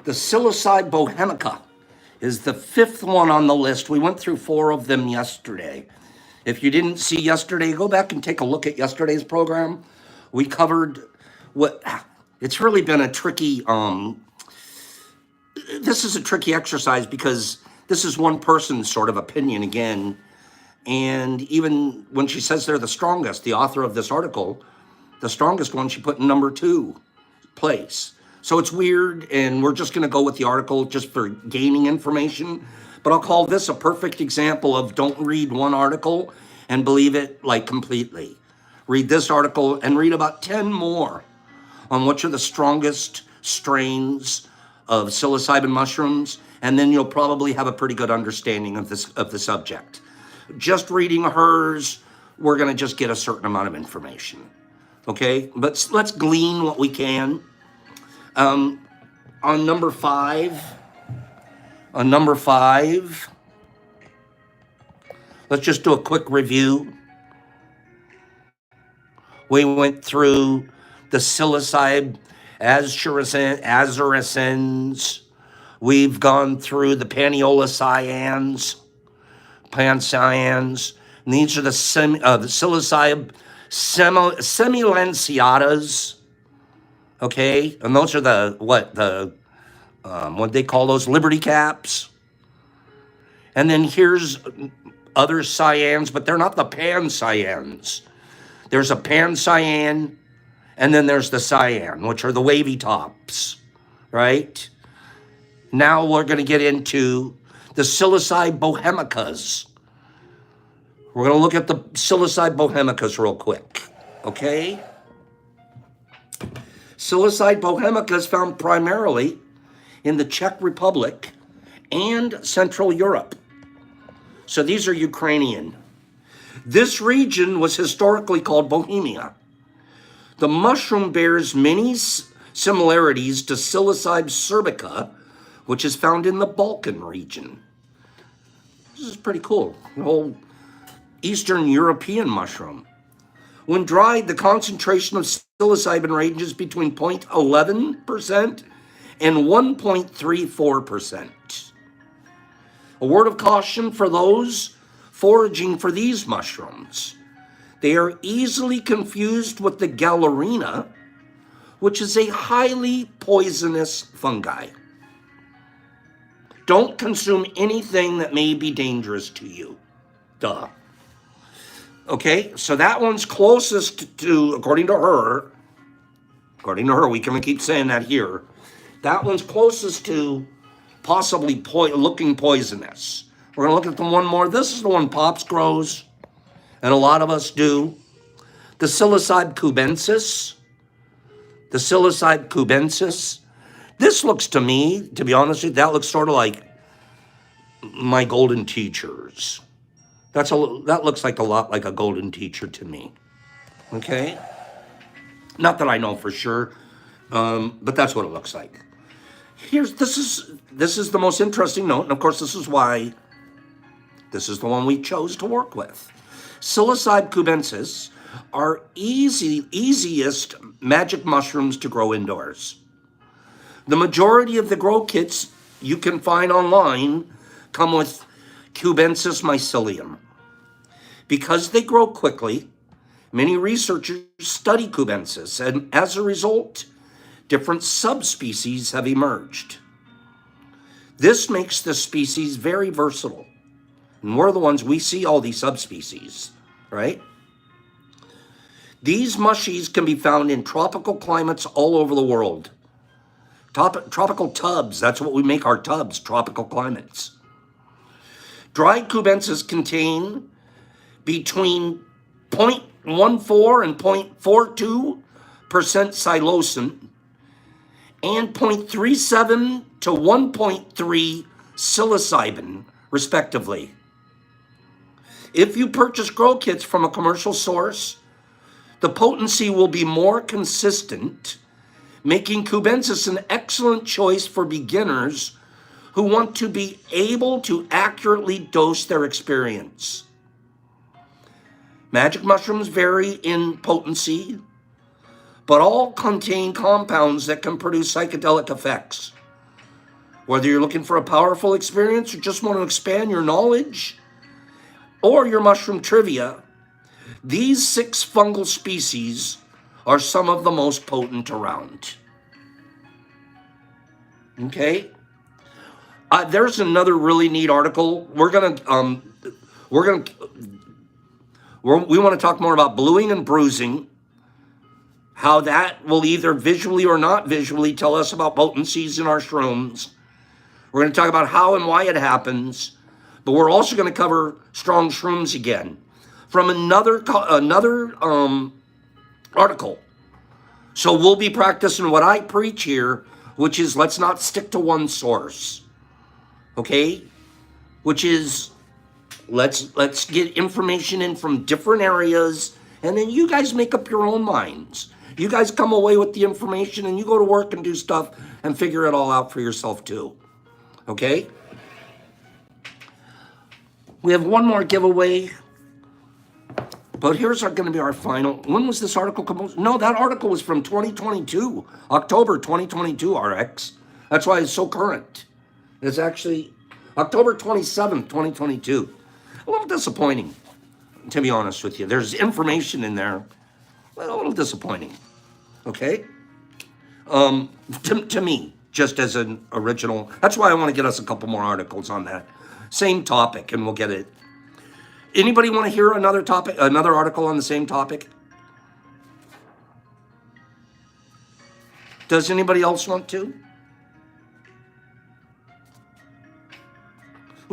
The psilocybe bohemica is the fifth one on the list. We went through four of them yesterday. If you didn't see yesterday, go back and take a look at yesterday's program. We covered what it's really been a tricky this is a tricky exercise because this is one person's sort of opinion again. And even when she says they're the strongest, the author of this article, the strongest one she put in number 2 place. So it's weird, and we're just going to go with the article just for gaining information. But I'll call this a perfect example of don't read one article and believe it like completely. Read this article and read about 10 more on which are the strongest strains of psilocybin mushrooms, and then you'll probably have a pretty good understanding of the subject. Just reading hers, we're going to just get a certain amount of information. Okay, but let's glean what we can. On number five, let's just do a quick review. We went through the psilocybe azuricins. We've gone through the pancyans. And these are the psilocybe semilanceatas. Okay, and those are what they call those liberty caps. And then here's other cyans, but they're not the pancyans. There's a pancyan, and then there's the cyan, which are the wavy tops, right? Now we're going to get into the psilocybe bohemicas. We're going to look at the psilocybe bohemicas real quick, okay? Psilocybe bohemica is found primarily in the Czech Republic and Central Europe. So these are Ukrainian. This region was historically called Bohemia. The mushroom bears many similarities to psilocybe serbica, which is found in the Balkan region. This is pretty cool. The whole Eastern European mushroom. When dried, the concentration of psilocybin ranges between 0.11% and 1.34%. A word of caution for those foraging for these mushrooms. They are easily confused with the gallerina, which is a highly poisonous fungi. Don't consume anything that may be dangerous to you. Duh. Okay, so that one's closest to, according to her, we can keep saying that here, that one's closest to possibly looking poisonous. We're going to look at the one more. This is the one Pops grows, and a lot of us do. The psilocybe cubensis. This looks to me, to be honest with you, that looks sort of like my golden teachers. That looks like a lot like a golden teacher to me. Okay? Not that I know for sure, but that's what it looks like. This is the most interesting note, and of course this is why this is the one we chose to work with. Psilocybe cubensis are easiest magic mushrooms to grow indoors. The majority of the grow kits you can find online come with cubensis mycelium. Because they grow quickly, many researchers study cubensis, and as a result, different subspecies have emerged. This makes the species very versatile. And we're the ones, we see all these subspecies, right? These mushies can be found in tropical climates all over the world. Tropical tubs, that's what we make our tubs, tropical climates. Dried cubensis contain between 0.14 and 0.42% psilocin and 0.37 to 1.3 psilocybin, respectively. If you purchase grow kits from a commercial source, the potency will be more consistent, making cubensis an excellent choice for beginners who want to be able to accurately dose their experience. Magic mushrooms vary in potency, but all contain compounds that can produce psychedelic effects. Whether you're looking for a powerful experience or just want to expand your knowledge or your mushroom trivia, these 6 fungal species are some of the most potent around. Okay? There's another really neat article. We want to talk more about bluing and bruising, how that will either visually or not visually tell us about potencies in our shrooms. We're going to talk about how and why it happens, but we're also going to cover strong shrooms again from another article. So we'll be practicing what I preach here, which is let's not stick to one source, okay? Which is let's get information in from different areas, and then you guys make up your own minds. You guys come away with the information, and you go to work and do stuff and figure it all out for yourself too. Okay? We have one more giveaway, but here's going to be our final. When was this article composed? No, that article was from 2022, October 2022, RX. That's why it's so current. It's actually October 27th, 2022. A little disappointing, to be honest with you. There's information in there, but a little disappointing. Okay? To me, just as an original. That's why I want to get us a couple more articles on that same topic, and we'll get it. Anybody want to hear another topic, another article on the same topic? Does anybody else want to?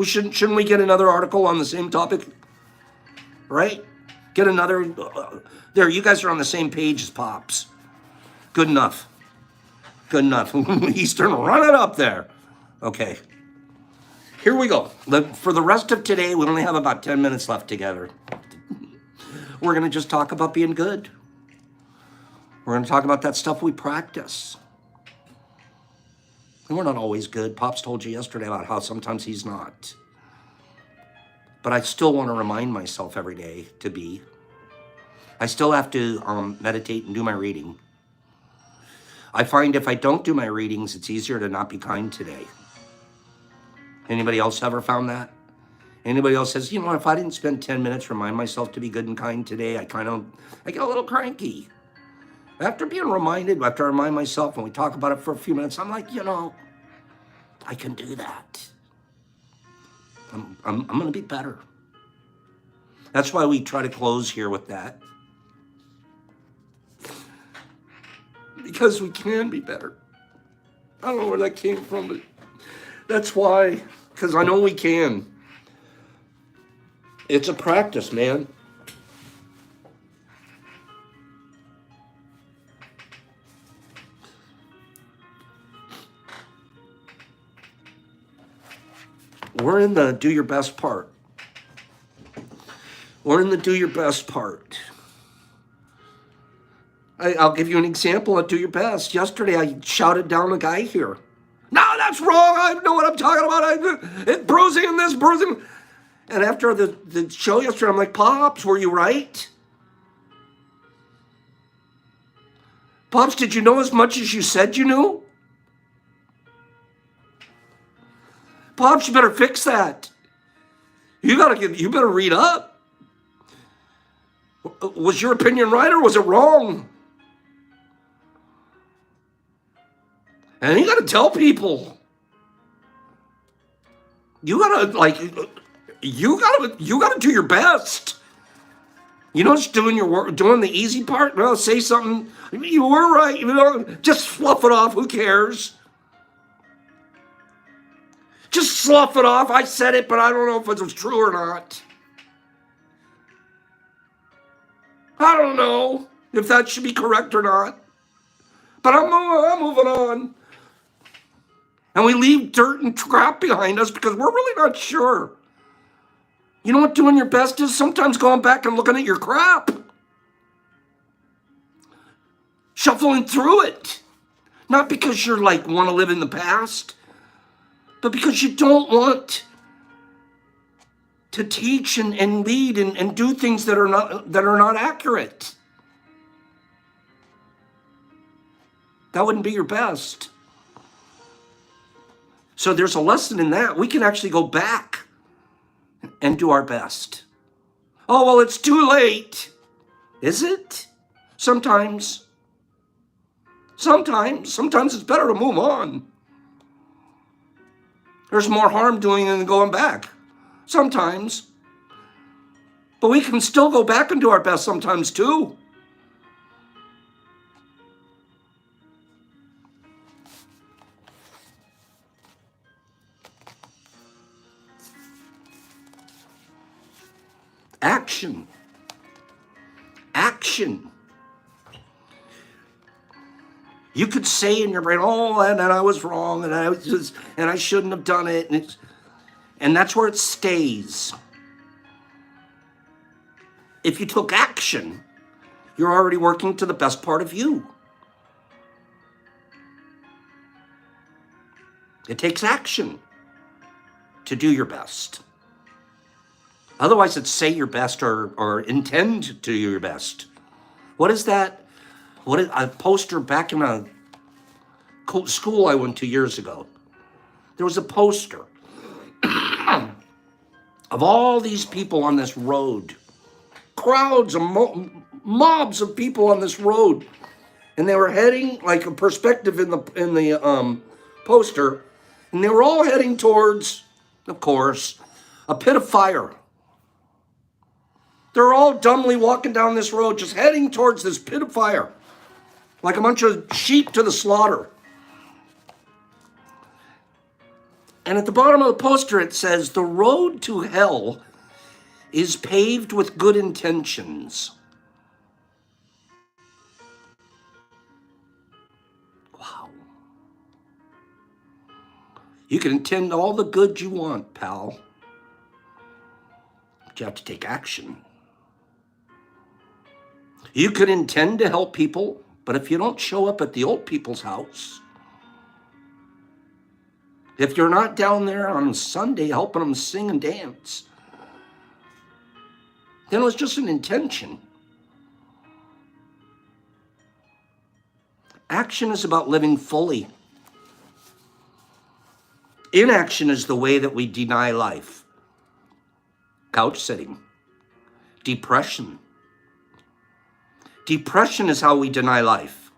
Shouldn't we get another article on the same topic? Right? Get another. There, you guys are on the same page as Pops. Good enough. Good enough. Eastern, run it up there. Okay. Here we go. For the rest of today, we only have about 10 minutes left together. We're going to just talk about being good. We're going to talk about that stuff we practice. And we're not always good. Pops told you yesterday about how sometimes he's not. But I still want to remind myself every day to be. I still have to meditate and do my reading. I find if I don't do my readings, it's easier to not be kind today. Anybody else ever found that? Anybody else says, you know, if I didn't spend 10 minutes remind myself to be good and kind today, I get a little cranky. After being reminded, after I remind myself, when we talk about it for a few minutes, I'm like, you know, I can do that. I'm going to be better. That's why we try to close here with that. Because we can be better. I don't know where that came from, but that's why. Because I know we can. It's a practice, man. We're in the do your best part. We're in the do your best part. I'll give you an example of do your best. Yesterday, I shouted down a guy here. No, that's wrong. I know what I'm talking about. It's bruising and this, bruising. And after the show yesterday, I'm like, Pops, were you right? Pops, did you know as much as you said you knew? Pops, you better fix that. You better read up. Was your opinion right or was it wrong? And you got to tell people. You got to do your best. You know, just doing your work, doing the easy part. No, say something. You were right. You know, just fluff it off. Who cares? Just slough it off. I said it, but I don't know if it was true or not. I don't know if that should be correct or not. But I'm moving on. And we leave dirt and crap behind us because we're really not sure. You know what doing your best is? Sometimes going back and looking at your crap. Shuffling through it. Not because you're like want to live in the past, but because you don't want to teach and lead and do things that are not accurate. That wouldn't be your best. So there's a lesson in that. We can actually go back and do our best. Oh, well, it's too late. Is it? Sometimes. Sometimes it's better to move on. There's more harm doing than going back. Sometimes. But we can still go back and do our best sometimes too. Action. Action. You could say in your brain, oh, and I was wrong, and I shouldn't have done it, and that's where it stays. If you took action, you're already working to the best part of you. It takes action to do your best. Otherwise, it's say your best or intend to do your best. What is that? What is a poster back in a school I went to years ago? There was a poster of all these people on this road, crowds of mobs of people on this road, and they were heading like a perspective in the poster, and they were all heading towards, of course, a pit of fire. They're all dumbly walking down this road, just heading towards this pit of fire, like a bunch of sheep to the slaughter. And at the bottom of the poster, it says, "The road to hell is paved with good intentions." Wow. You can intend all the good you want, pal. But you have to take action. You could intend to help people, but if you don't show up at the old people's house, if you're not down there on Sunday helping them sing and dance, then it was just an intention. Action is about living fully. Inaction is the way that we deny life. Couch sitting. Depression. Depression is how we deny life.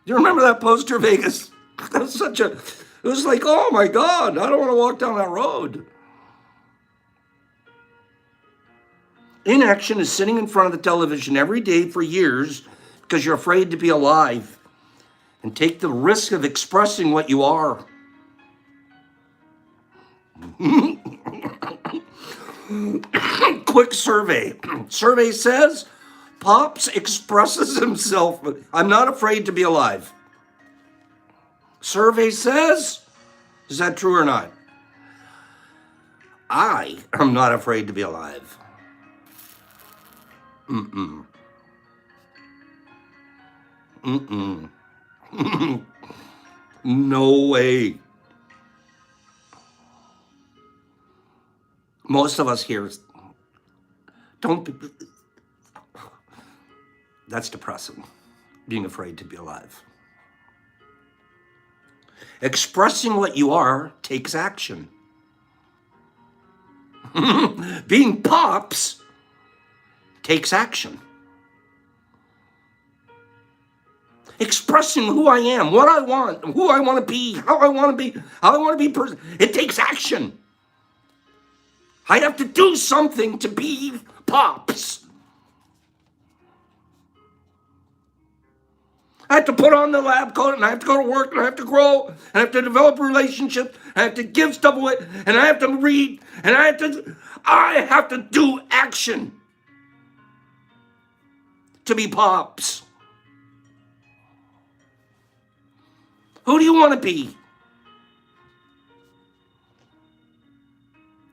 Do you remember that poster, Vegas? That was it was like, oh my God, I don't want to walk down that road. Inaction is sitting in front of the television every day for years because you're afraid to be alive and take the risk of expressing what you are. Quick survey. Survey says, Pops expresses himself. I'm not afraid to be alive. Survey says, is that true or not? I am not afraid to be alive. Mm-mm. Mm-mm. No way. Most of us here don't be, that's depressing, being afraid to be alive. Expressing what you are takes action. Being Pops takes action. Expressing who I am, what I want, who I want to be, how I want to be, it takes action. I have to do something to be Pops. I have to put on the lab coat, and I have to go to work, and I have to grow, and I have to develop relationships, and I have to give stuff away, and I have to read, and I have to do action to be Pops. Who do you want to be?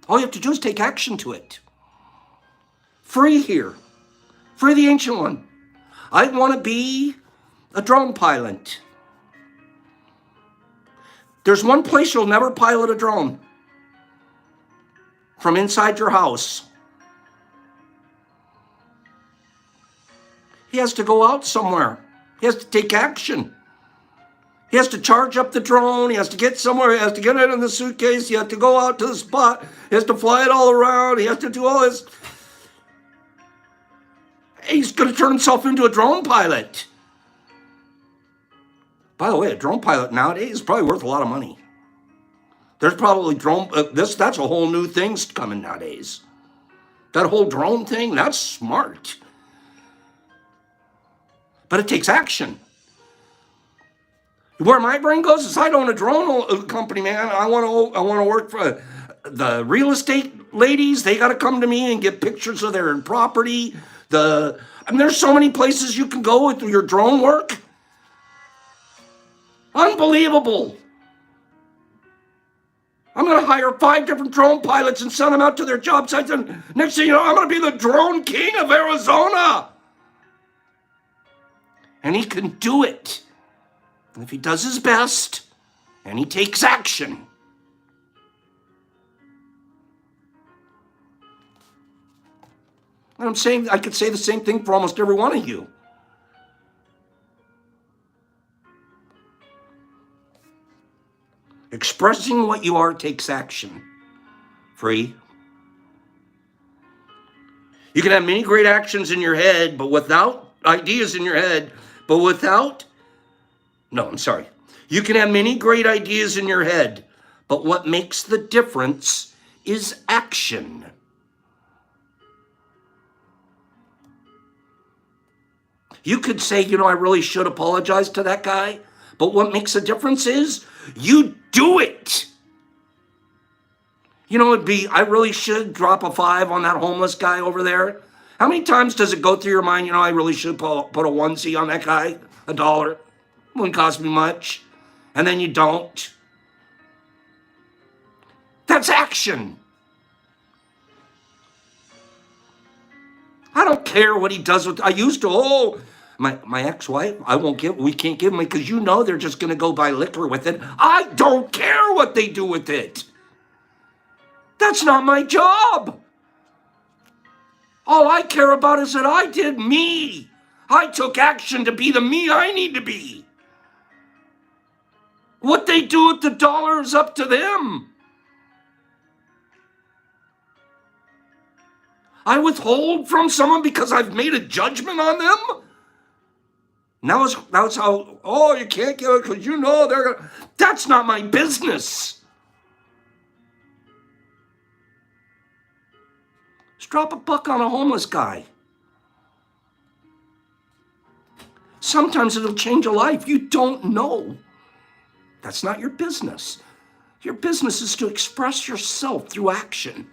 All you have to do is take action to it. Free here. Free the Ancient One. I want to be a drone pilot. There's one place you'll never pilot a drone. From inside your house. He has to go out somewhere. He has to take action. He has to charge up the drone. He has to get somewhere. He has to get it in the suitcase. He has to go out to the spot. He has to fly it all around. He has to do all this. He's going to turn himself into a drone pilot. By the way, a drone pilot nowadays is probably worth a lot of money. There's probably that's a whole new thing coming nowadays. That whole drone thing, that's smart. But it takes action. Where my brain goes is I own a drone company, man. I want to work for the real estate ladies. They got to come to me and get pictures of their property. There's so many places you can go with your drone work. Unbelievable. I'm going to hire 5 different drone pilots and send them out to their job sites. And next thing you know, I'm going to be the drone king of Arizona. And he can do it. And if he does his best and he takes action. And I'm saying I could say the same thing for almost every one of you. Expressing what you are takes action. Free. You can have many great actions in your head, but without ideas in your head, You can have many great ideas in your head, but what makes the difference is action. You could say, I really should apologize to that guy, but what makes a difference is you do it. It'd be, I really should drop a 5 on that homeless guy over there. How many times does it go through your mind, I really should put a onesie on that guy, $1. Wouldn't cost me much. And then you don't. That's action. I don't care what he does with, I used to, my ex-wife, we can't give them because they're just going to go buy liquor with it. I don't care what they do with it. That's not my job. All I care about is that I did me. I took action to be the me I need to be. What they do with the dollar is up to them. I withhold from someone because I've made a judgment on them? Now it's how, you can't give it because they're going to. That's not my business. Just drop a buck on a homeless guy. Sometimes it'll change a life. You don't know. That's not your business. Your business is to express yourself through action.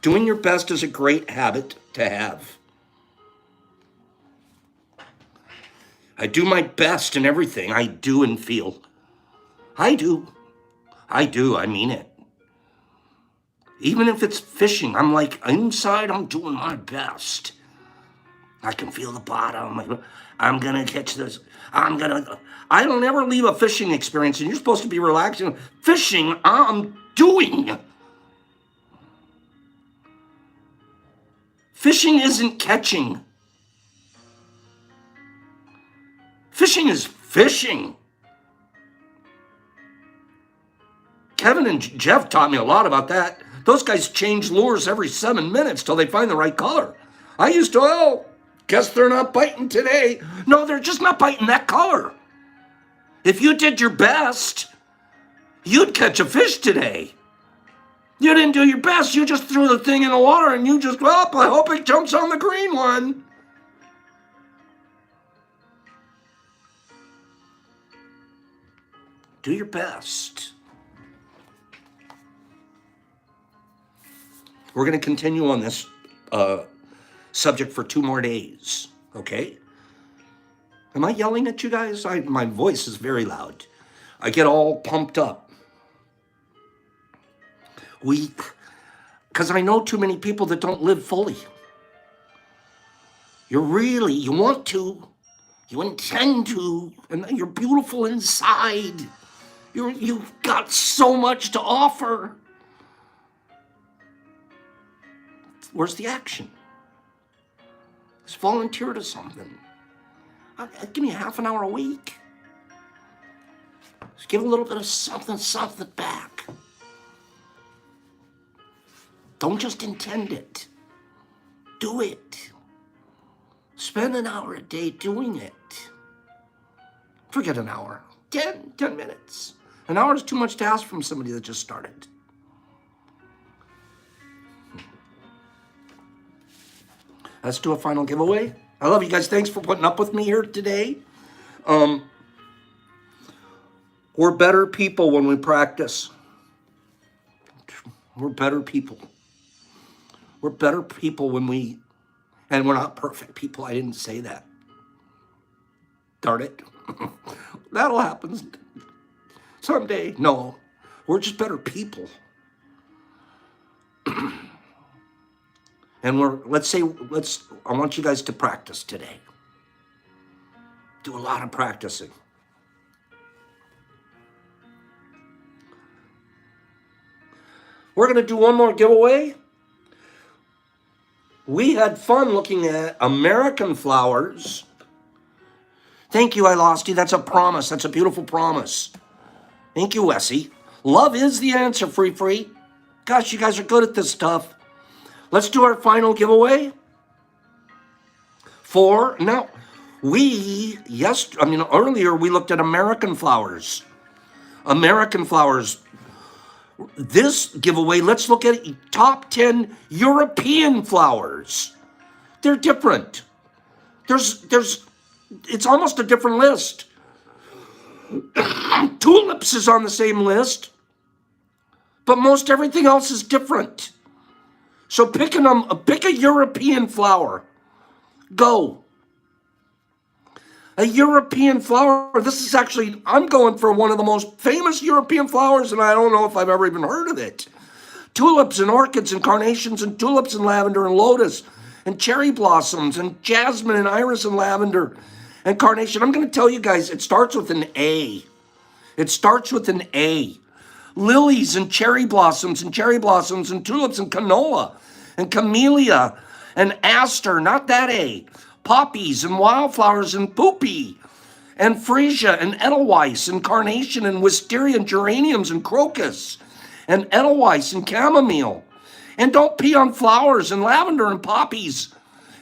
Doing your best is a great habit to have. I do my best in everything I do and feel. I do. I mean it. Even if it's fishing, I'm like, inside, I'm doing my best. I can feel the bottom. I'm going to catch this. I don't ever leave a fishing experience, and you're supposed to be relaxing. Fishing, I'm doing. Fishing isn't catching. Fishing is fishing. Kevin and Jeff taught me a lot about that. Those guys change lures every 7 minutes till they find the right color. I used to, guess they're not biting today. No, they're just not biting that color. If you did your best, you'd catch a fish today. You didn't do your best. You just threw the thing in the water and you just, I hope it jumps on the green one. Do your best. We're going to continue on this subject for 2 more days, okay? Am I yelling at you guys? My voice is very loud. I get all pumped up. Because I know too many people that don't live fully. You want to, you intend to, and then you're beautiful inside. You've got so much to offer. Where's the action? Just volunteer to something. Give me half an hour a week. Just give a little bit of something back. Don't just intend it. Do it. Spend an hour a day doing it. Forget an hour. 10 minutes. An hour is too much to ask from somebody that just started. Let's do a final giveaway. I love you guys. Thanks for putting up with me here today. We're better people when we practice. We're better people. We're better people when we, and we're not perfect people. I didn't say that. Darn it. That'll happen someday. No, we're just better people. And I want you guys to practice today. Do a lot of practicing. We're going to do one more giveaway. We had fun looking at American flowers. Thank you, I lost you. That's a promise. That's a beautiful promise. Thank you, Wessie. Love is the answer, Free. Gosh, you guys are good at this stuff. Let's do our final giveaway. Earlier we looked at American flowers. American flowers. This giveaway, let's look at top 10 European flowers. They're different. It's almost a different list. Tulips is on the same list, but most everything else is different. So pick a European flower. Go. A European flower. This is actually, I'm going for one of the most famous European flowers, and I don't know if I've ever even heard of it. Tulips and orchids and carnations and tulips and lavender and lotus and cherry blossoms and jasmine and iris and lavender and carnation. I'm going to tell you guys, it starts with an A. It starts with an A. Lilies and cherry blossoms and tulips and canola and camellia and aster, not that A. Poppies and wildflowers and poopy and freesia and edelweiss and carnation and wisteria and geraniums and crocus and edelweiss and chamomile. And don't pee on flowers and lavender and poppies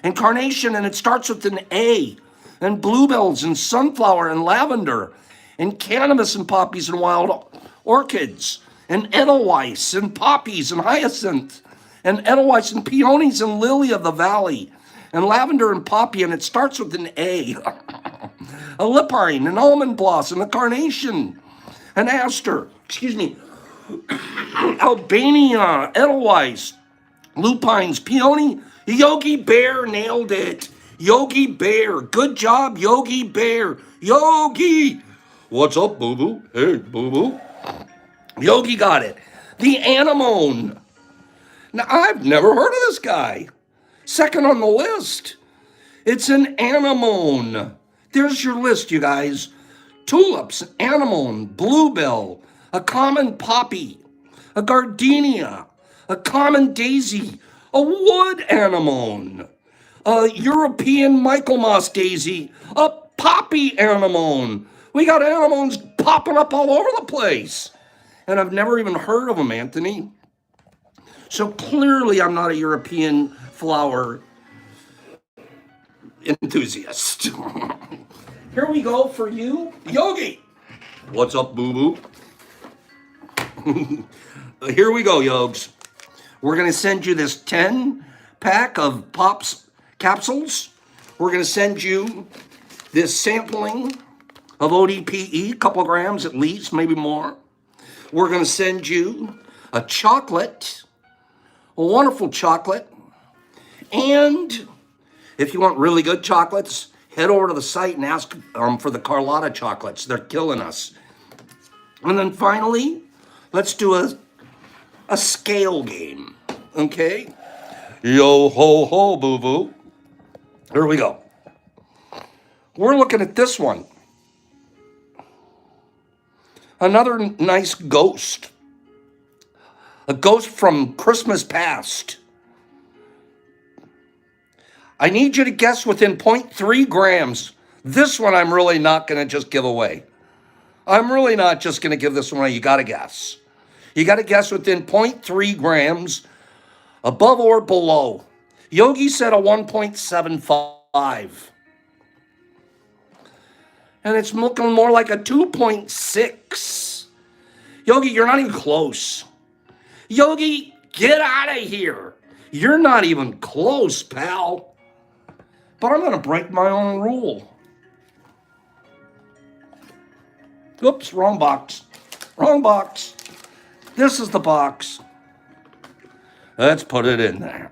and carnation, and it starts with an A. And bluebells and sunflower and lavender and cannabis and poppies and wild orchids and edelweiss and poppies and hyacinth and edelweiss and peonies and lily of the valley and lavender and poppy, and it starts with an A. A lupine, an almond blossom, a carnation, an aster, albania, edelweiss, lupines, peony, Yogi Bear nailed it. Yogi Bear, good job, Yogi Bear. Yogi, what's up, boo-boo? Hey, boo-boo. Yogi got it. The anemone. Now, I've never heard of this guy. Second on the list. It's an anemone. There's your list, you guys. Tulips, anemone, bluebell, a common poppy, a gardenia, a common daisy, a wood anemone, a European Michaelmas daisy, a poppy anemone. We got anemones popping up all over the place. And I've never even heard of them, Anthony. So clearly I'm not a European flower enthusiast. Here we go for you, Yogi. What's up, boo-boo? Here we go, Yogs. We're going to send you this 10-pack of Pops capsules. We're going to send you this sampling of ODPE, a couple grams at least, maybe more. We're going to send you a chocolate, a wonderful chocolate. And if you want really good chocolates, head over to the site and ask for the Carlotta chocolates. They're killing us. And then finally, let's do a scale game, okay? Yo ho ho, boo boo. Here we go. We're looking at this one. Another nice ghost. A ghost from Christmas past. I need you to guess within 0.3 grams. This one I'm really not going to just give away. I'm really not just going to give this one away. You got to guess. You got to guess within 0.3 grams, above or below. Yogi said a 1.75. And it's looking more like a 2.6. Yogi, you're not even close. Yogi, get out of here. You're not even close, pal. But I'm going to break my own rule. Oops, wrong box. Wrong box. This is the box. Let's put it in there.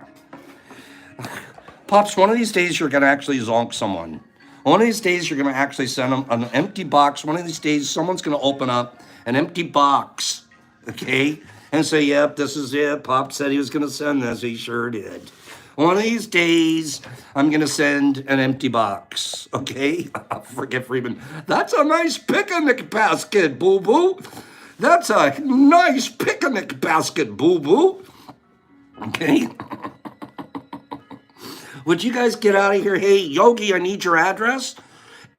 Pops, one of these days you're going to actually zonk someone. One of these days you're going to actually send them an empty box. One of these days someone's going to open up an empty box, okay, and say, yep, this is it. Pop said he was going to send this. He sure did. One of these days, I'm going to send an empty box, okay? Forget Freeman. That's a nice picnic basket, boo-boo. That's a nice picnic basket, boo-boo. Okay? Would you guys get out of here? Hey, Yogi, I need your address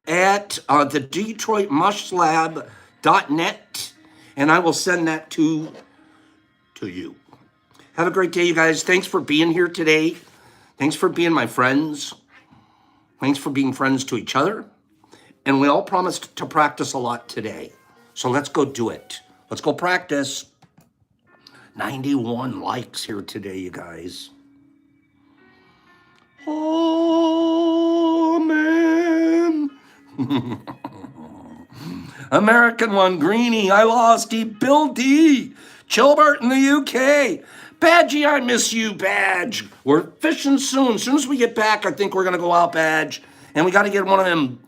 at the DetroitMushLab.net, and I will send that to you. Have a great day, you guys. Thanks for being here today. Thanks for being my friends. Thanks for being friends to each other. And we all promised to practice a lot today. So let's go do it. Let's go practice. 91 likes here today, you guys. Oh, man. American one, Greenie. I lost. Bill D. Chilbert in the UK. Badgie, I miss you, Badge. We're fishing soon. As soon as we get back, I think we're going to go out, Badge. And we got to get one of them,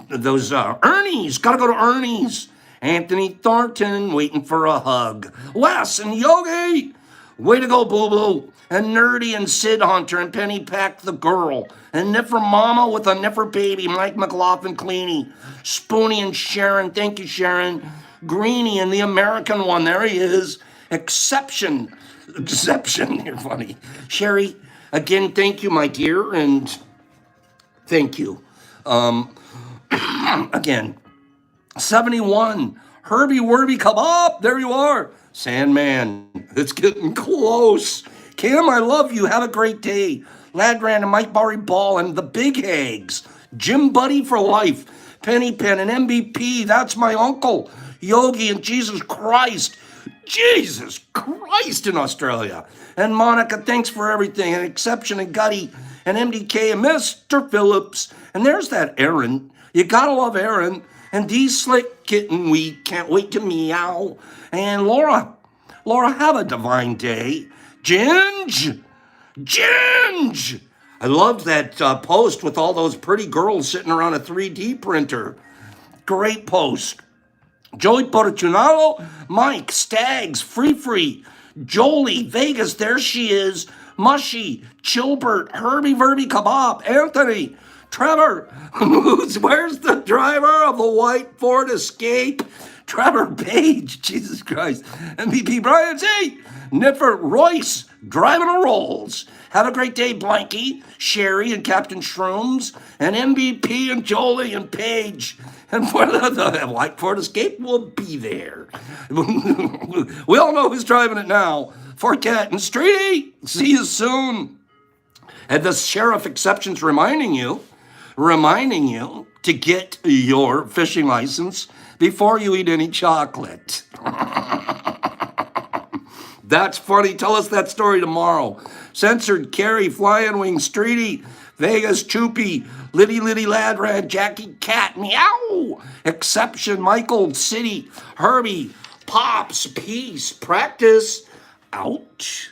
those Ernie's. Got to go to Ernie's. Anthony Thornton waiting for a hug. Wes and Yogi. Way to go, boo-boo. And Nerdy and Sid Hunter and Penny Pack the girl. And Niffer Mama with a Niffer baby. Mike McLaughlin Cleany. Spoonie and Sharon. Thank you, Sharon. Greenie and the American one. There he is. Exception. You're funny. Sherry, again, thank you, my dear, and thank you. Again, 71. Herbie Werby, come up. There you are. Sandman, it's getting close. Kim, I love you. Have a great day. Ladran and Mike Barry Ball and the Big Hags. Jim Buddy for life. Penny Pen and MVP. That's my uncle. Yogi and Jesus Christ in Australia. And Monica, thanks for everything. And Exception and Gutty and MDK and Mr. Phillips. And there's that Aaron. You gotta love Aaron. And D Slick Kitten, we can't wait to meow. And Laura, have a divine day. Ginge. I loved that post with all those pretty girls sitting around a 3D printer. Great post. Joey Portunalo, Mike, Stags, Free, Jolie, Vegas, there she is, Mushy, Chilbert, Herbie Verby Kebab, Anthony, Trevor, where's the driver of the white Ford Escape? Trevor Page, Jesus Christ, MVP Brian C, Niffer Royce, driving a Rolls. Have a great day, Blanky, Sherry, and Captain Shrooms, and MVP, and Jolie, and Paige. And for the white Ford Escape will be there. We all know who's driving it now. For Cat and Streety, see you soon. And the Sheriff Exception's reminding you to get your fishing license before you eat any chocolate. That's funny. Tell us that story tomorrow. Censored, Carrie, Flying Wing, Streety, Vegas, Choopy, Liddy Ladran, Jackie Cat, Meow, Exception, Michael, City, Herbie, Pops, Peace, Practice, Ouch.